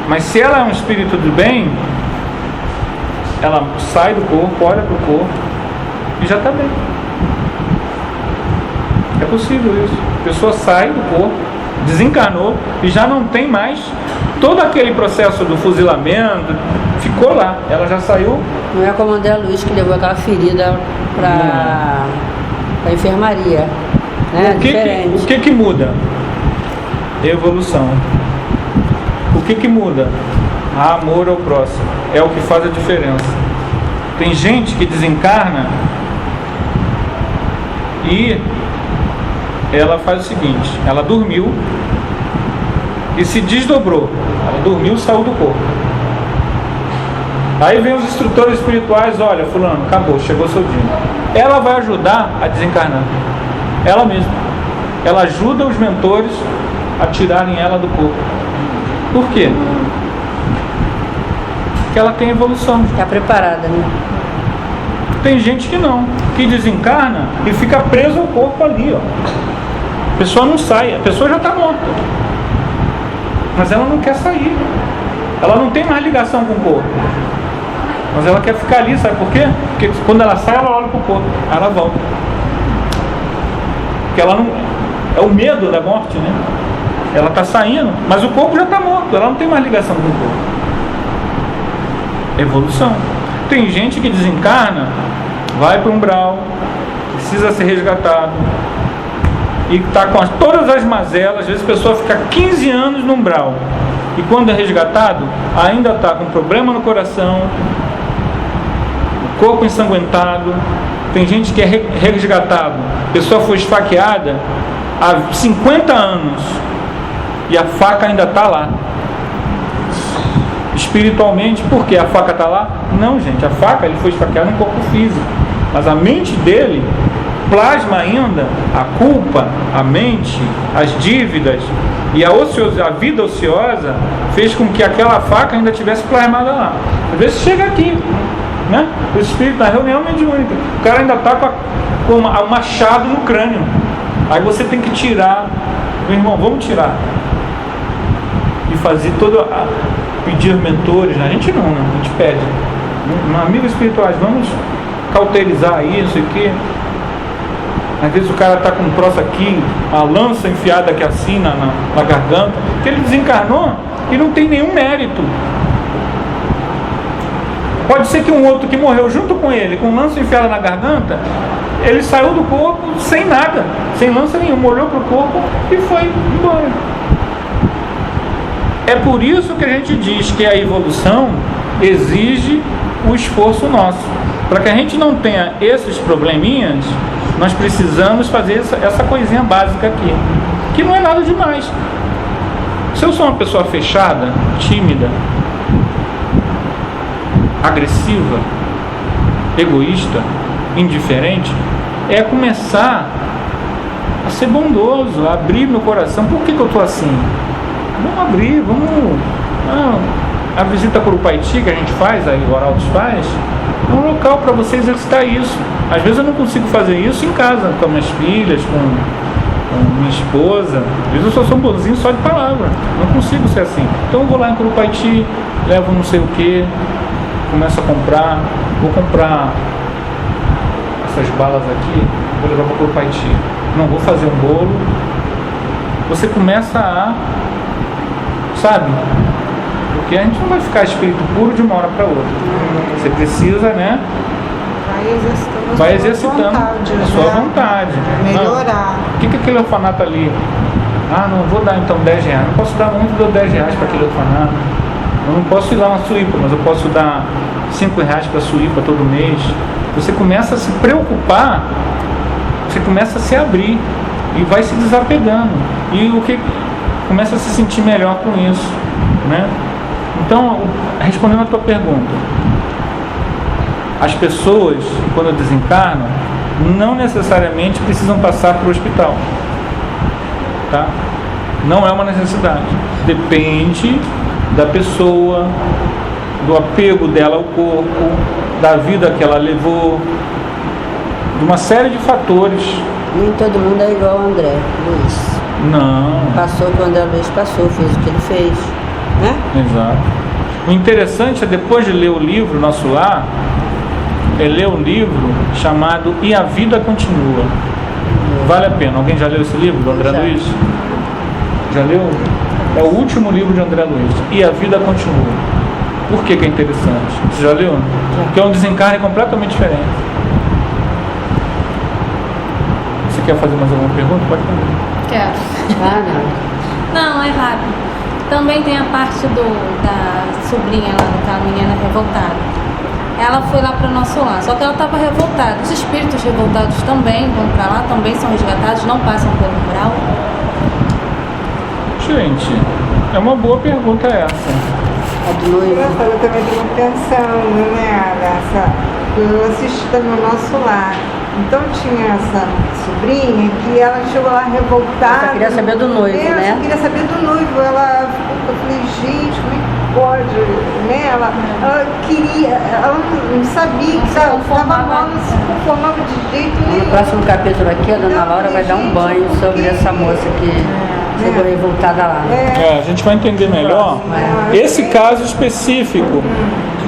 [SPEAKER 1] Mas se ela é um espírito do bem, ela sai do corpo, olha para o corpo e já está bem. É possível isso. A pessoa sai do corpo, desencarnou e já não tem mais todo aquele processo do fuzilamento, ficou lá, ela já saiu.
[SPEAKER 4] Não é como o André Luiz que levou aquela ferida para a enfermaria, né?
[SPEAKER 1] O que muda? Evolução. O que muda? Amor ao próximo. É o que faz a diferença. Tem gente que desencarna e ela faz o seguinte: ela dormiu e se desdobrou. Ela dormiu e saiu do corpo. Aí vem os instrutores espirituais: olha, fulano, acabou, chegou o seu dia. Ela vai ajudar a desencarnar. Ela mesma. Ela ajuda os mentores a tirarem ela do corpo. Por quê? Porque ela tem evolução.
[SPEAKER 4] Está preparada, né?
[SPEAKER 1] Tem gente que não, que desencarna e fica preso ao corpo ali, ó. A pessoa não sai, a pessoa já está morta. Mas ela não quer sair. Ela não tem mais ligação com o corpo. Mas ela quer ficar ali, sabe por quê? Porque quando ela sai, ela olha pro corpo, aí ela volta. Porque ela não... É o medo da morte, né? Ela está saindo, mas o corpo já está morto, ela não tem mais ligação com o corpo. Evolução. Tem gente que desencarna, vai para um umbral, precisa ser resgatado, e está com todas as mazelas. Às vezes a pessoa fica 15 anos no umbral, e quando é resgatado, ainda está com problema no coração, o corpo ensanguentado. Tem gente que é resgatado, a pessoa foi esfaqueada há 50 anos, e a faca ainda está lá. Espiritualmente, por que a faca está lá? Não, gente, a faca, ele foi esfaqueado no corpo físico, mas a mente dele plasma ainda a culpa, a mente, as dívidas, e a vida ociosa fez com que aquela faca ainda tivesse plasmada lá. Às vezes chega aqui, né? O espírito na reunião mediúnica, o cara ainda está com um machado no crânio, aí você tem que tirar. Meu irmão, vamos tirar e fazer pedir mentores, né? A gente não, né? A gente pede, amigos espirituais, vamos cauterizar isso aqui. Às vezes o cara está com um troço aqui, a lança enfiada aqui assim na garganta, que ele desencarnou e não tem nenhum mérito. Pode ser que um outro que morreu junto com ele, com lança enfiada na garganta, ele saiu do corpo sem nada, sem lança nenhuma, olhou para o corpo e foi embora. É por isso que a gente diz que a evolução exige o esforço nosso. Para que a gente não tenha esses probleminhas, nós precisamos fazer essa coisinha básica aqui, que não é nada demais. Se eu sou uma pessoa fechada, tímida, agressiva, egoísta, indiferente, é começar a ser bondoso, a abrir meu coração. Por que eu estou assim? Vamos abrir, a visita Curupaiti que a gente faz, aí o Arautos faz, é um local para você exercitar isso. Às vezes eu não consigo fazer isso em casa, com minhas filhas, com minha esposa. Às vezes eu só sou um bonzinho só de palavra, não consigo ser assim. Então eu vou lá em Curupaiti, levo não sei o que, começo a comprar, vou comprar essas balas aqui, vou levar para Curupaiti. Não vou fazer um bolo. Você começa a, sabe? Porque a gente não vai ficar espírito puro de uma hora para outra. Você precisa, né? Vai exercitando a sua vontade.
[SPEAKER 3] Melhorar.
[SPEAKER 1] O que é aquele orfanato ali? Não vou dar então 10 reais. Não posso dar muito, dou 10 reais para aquele orfanato. Eu não posso ir lá na Suípa, mas eu posso dar 5 reais para a Suípa todo mês. Você começa a se preocupar, você começa a se abrir e vai se desapegando. E o que começa a se sentir melhor com isso, né? Então, respondendo a tua pergunta, as pessoas, quando desencarnam, não necessariamente precisam passar para o hospital, tá? Não é uma necessidade. Depende da pessoa, do apego dela ao corpo, da vida que ela levou, de uma série de fatores.
[SPEAKER 4] Nem todo mundo é igual ao André Luiz.
[SPEAKER 1] Não.
[SPEAKER 4] Passou o que o André Luiz passou, fez o que ele fez, né?
[SPEAKER 1] Exato. O interessante é, depois de ler o livro Nosso Lar, é ler um livro chamado E a Vida Continua. Vale a pena. Alguém já leu esse livro do André Luiz? Já leu? É o último livro de André Luiz. E a Vida Continua. Por que é interessante? Você já leu? Porque é um desencarne completamente diferente. Você quer fazer mais alguma pergunta? Pode fazer.
[SPEAKER 5] Quero. Não, é rápido. Também tem a parte da sobrinha lá do carro, menina revoltada. Ela foi lá para o Nosso Lar, só que ela estava revoltada. Os espíritos revoltados também vão para lá, também são resgatados, não passam pelo umbral?
[SPEAKER 1] Gente, é uma boa pergunta essa.
[SPEAKER 3] Eu também estou pensando, né, eu assisti também o Nosso Lar. Então tinha essa sobrinha que ela chegou lá revoltada.
[SPEAKER 4] Ela queria saber do noivo, né?
[SPEAKER 3] Ela queria saber do noivo. Ela ficou, eu falei, gente, como é que pode? Né? Ela queria, ela não sabia, que estava mal, não se conformava de jeito nenhum.
[SPEAKER 4] No próximo capítulo aqui, a dona Laura vai dar um banho sobre essa moça que chegou revoltada lá.
[SPEAKER 1] A gente vai entender melhor esse caso específico.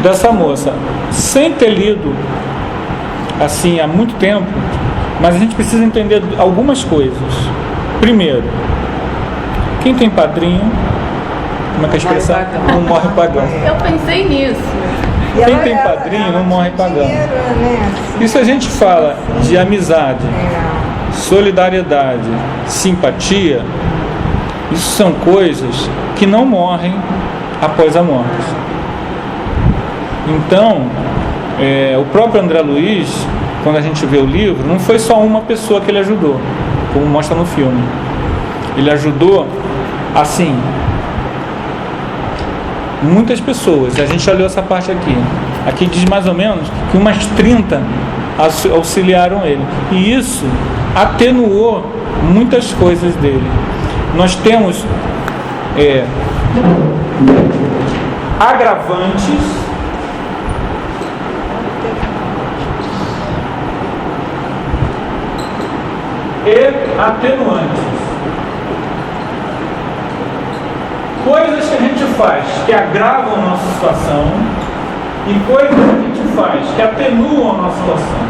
[SPEAKER 1] dessa moça, sem ter lido assim há muito tempo, mas a gente precisa entender algumas coisas. Primeiro, quem tem padrinho, como é que é a expressão? Não morre pagão.
[SPEAKER 5] Eu pensei nisso.
[SPEAKER 1] Quem tem padrinho não morre pagão. E se a gente fala de amizade, solidariedade, simpatia, isso são coisas que não morrem após a morte. Então, o próprio André Luiz, quando a gente vê o livro, não foi só uma pessoa que ele ajudou, como mostra no filme. Ele ajudou, assim, muitas pessoas. A gente já leu essa parte aqui. Aqui diz mais ou menos que umas 30 auxiliaram ele. E isso atenuou muitas coisas dele. Nós temos agravantes e atenuantes. Coisas que a gente faz que agravam a nossa situação e coisas que a gente faz que atenuam a nossa situação.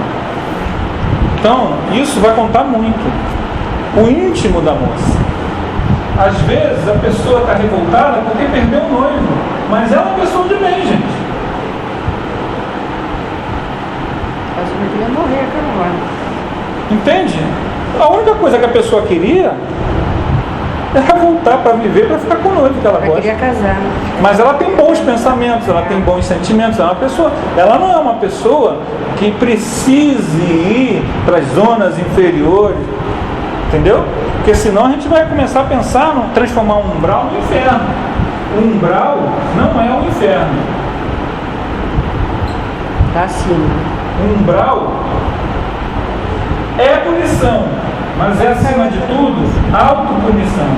[SPEAKER 1] Então, isso vai contar muito. O íntimo da moça. Às vezes a pessoa está revoltada porque perdeu o noivo, mas ela é uma pessoa de bem, gente.
[SPEAKER 4] Mas eu queria morrer aquela hora.
[SPEAKER 1] Entende? A única coisa que a pessoa queria era voltar para viver, para ficar com o noivo que ela gosta.
[SPEAKER 4] Queria casar.
[SPEAKER 1] Mas ela tem bons pensamentos, ela tem bons sentimentos, ela não é uma pessoa que precise ir para as zonas inferiores, entendeu? Porque senão a gente vai começar a pensar em transformar um umbral no inferno. O umbral não é o inferno.
[SPEAKER 4] Está acima.
[SPEAKER 1] O umbral é punição, mas é, acima de tudo, autopunição.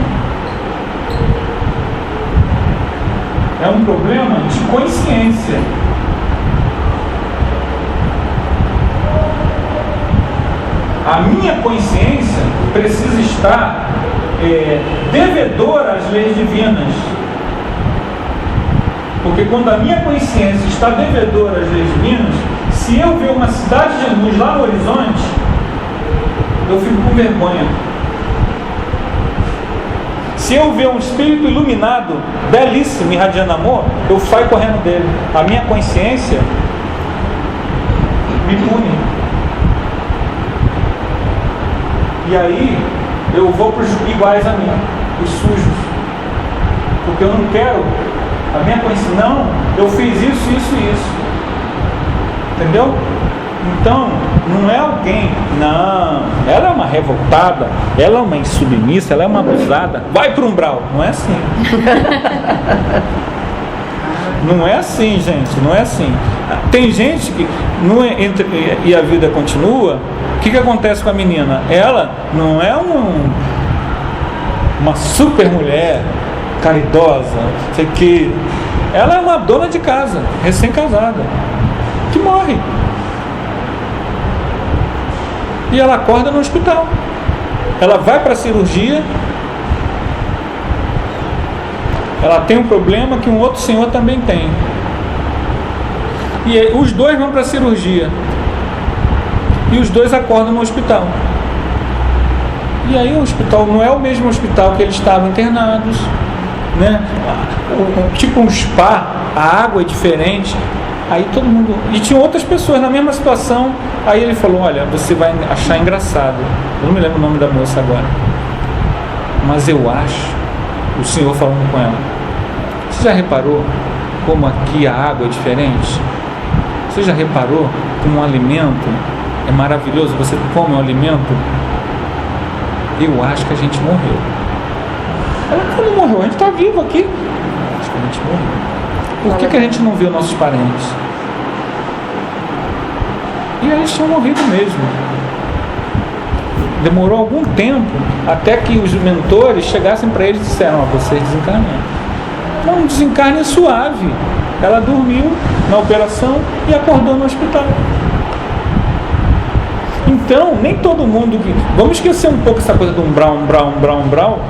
[SPEAKER 1] É um problema de consciência. A minha consciência precisa estar devedora às leis divinas. Porque quando a minha consciência está devedora às leis divinas, se eu ver uma cidade de luz lá no horizonte, eu fico com vergonha. Se eu ver um espírito iluminado, belíssimo, irradiando amor, eu saio correndo dele. A minha consciência me pune. E aí eu vou para os iguais a mim, os sujos. Porque eu não quero, a minha consciência, não, eu fiz isso, isso e isso. Entendeu? Então, não é alguém, não, ela é uma revoltada, ela é uma insubmissa, ela é uma abusada, vai para o umbral. Não é assim. Não é assim, gente, não é assim. Tem gente que, e a vida continua, o que acontece com a menina? Ela não é uma super mulher, caridosa, sei que. Ela é uma dona de casa, recém-casada, que morre. E ela acorda no hospital. Ela vai para a cirurgia. Ela tem um problema que um outro senhor também tem. E os dois vão para a cirurgia. E os dois acordam no hospital. E aí o hospital não é o mesmo hospital que eles estavam internados, né? Tipo um spa, a água é diferente. Aí todo mundo... E tinha outras pessoas na mesma situação. Aí ele falou, olha, você vai achar engraçado. Eu não me lembro o nome da moça agora. Mas eu acho, o senhor falando com ela, você já reparou como aqui a água é diferente? Você já reparou como um alimento é maravilhoso? Você come um alimento? Eu acho que a gente morreu. Ela, como morreu? A gente está vivo aqui. Acho que a gente morreu. Por que a gente não vê os nossos parentes? E eles tinham morrido mesmo. Demorou algum tempo até que os mentores chegassem para eles e disseram, vocês desencarnaram. Não, desencarne suave. Ela dormiu na operação e acordou no hospital. Então, nem todo mundo... Vamos esquecer um pouco essa coisa do umbral,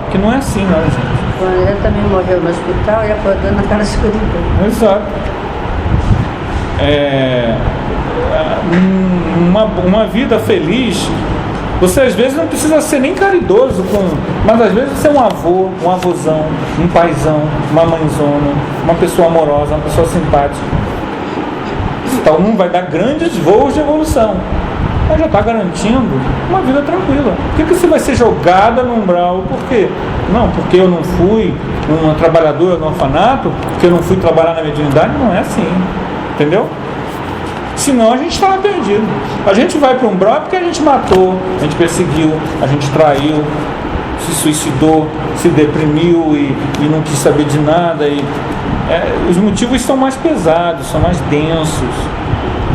[SPEAKER 1] que não é assim, não, gente.
[SPEAKER 4] Quando ele também morreu no hospital e acordou naquela escuridão.
[SPEAKER 1] Exato. uma vida feliz. Você às vezes não precisa ser nem caridoso, mas às vezes você é um avô, um avôzão, um paizão, uma mãezona, uma pessoa amorosa, uma pessoa simpática. Então vai dar grandes voos de evolução, mas já está garantindo uma vida tranquila. Por que você vai ser jogada no umbral? Por quê? Não, porque eu não fui uma trabalhadora no orfanato, porque eu não fui trabalhar na mediunidade. Não é assim, entendeu? Senão a gente estava perdido. A gente vai para o umbral porque a gente matou, a gente perseguiu, a gente traiu, se suicidou, se deprimiu e não quis saber de nada. Os motivos são mais pesados, são mais densos,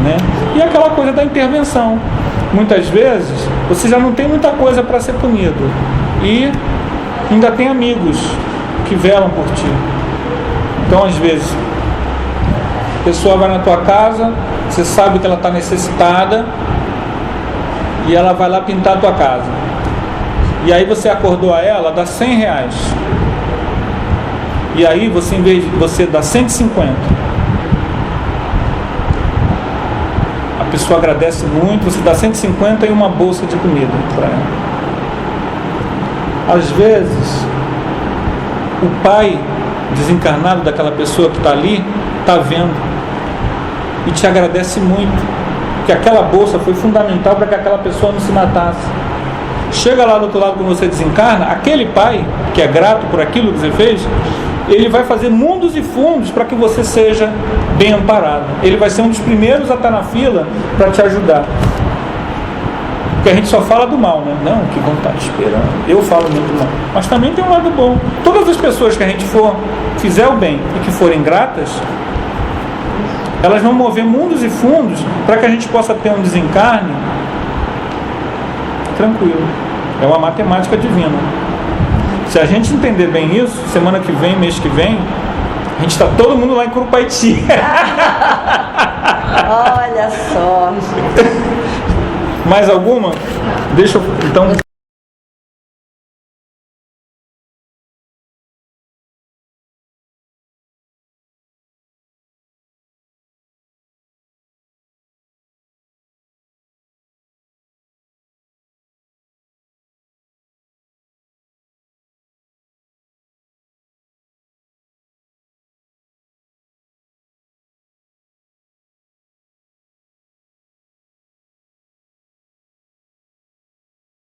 [SPEAKER 1] né? E aquela coisa da intervenção. Muitas vezes você já não tem muita coisa para ser punido e ainda tem amigos que velam por ti. Então, às vezes, a pessoa vai na tua casa, você sabe que ela está necessitada e ela vai lá pintar a tua casa. E aí você acordou a ela, dá R$100. E aí você, em vez de você dá 150. A pessoa agradece muito, você dá 150 e uma bolsa de comida para ela. Às vezes, o pai desencarnado daquela pessoa que está ali, está vendo e te agradece muito, porque aquela bolsa foi fundamental para que aquela pessoa não se matasse. Chega lá do outro lado, quando você desencarna, aquele pai que é grato por aquilo que você fez, ele vai fazer mundos e fundos para que você seja bem amparado. Ele vai ser um dos primeiros a estar na fila para te ajudar. Porque a gente só fala do mal, né? Não, que vão estar te esperando. Eu falo muito do mal. Mas também tem um lado bom. Todas as pessoas que a gente fizer o bem e que forem gratas, elas vão mover mundos e fundos para que a gente possa ter um desencarne tranquilo. É uma matemática divina. Se a gente entender bem isso, semana que vem, mês que vem, a gente está todo mundo lá em Curupaiti.
[SPEAKER 4] Olha só.
[SPEAKER 1] Mais alguma? Deixa eu então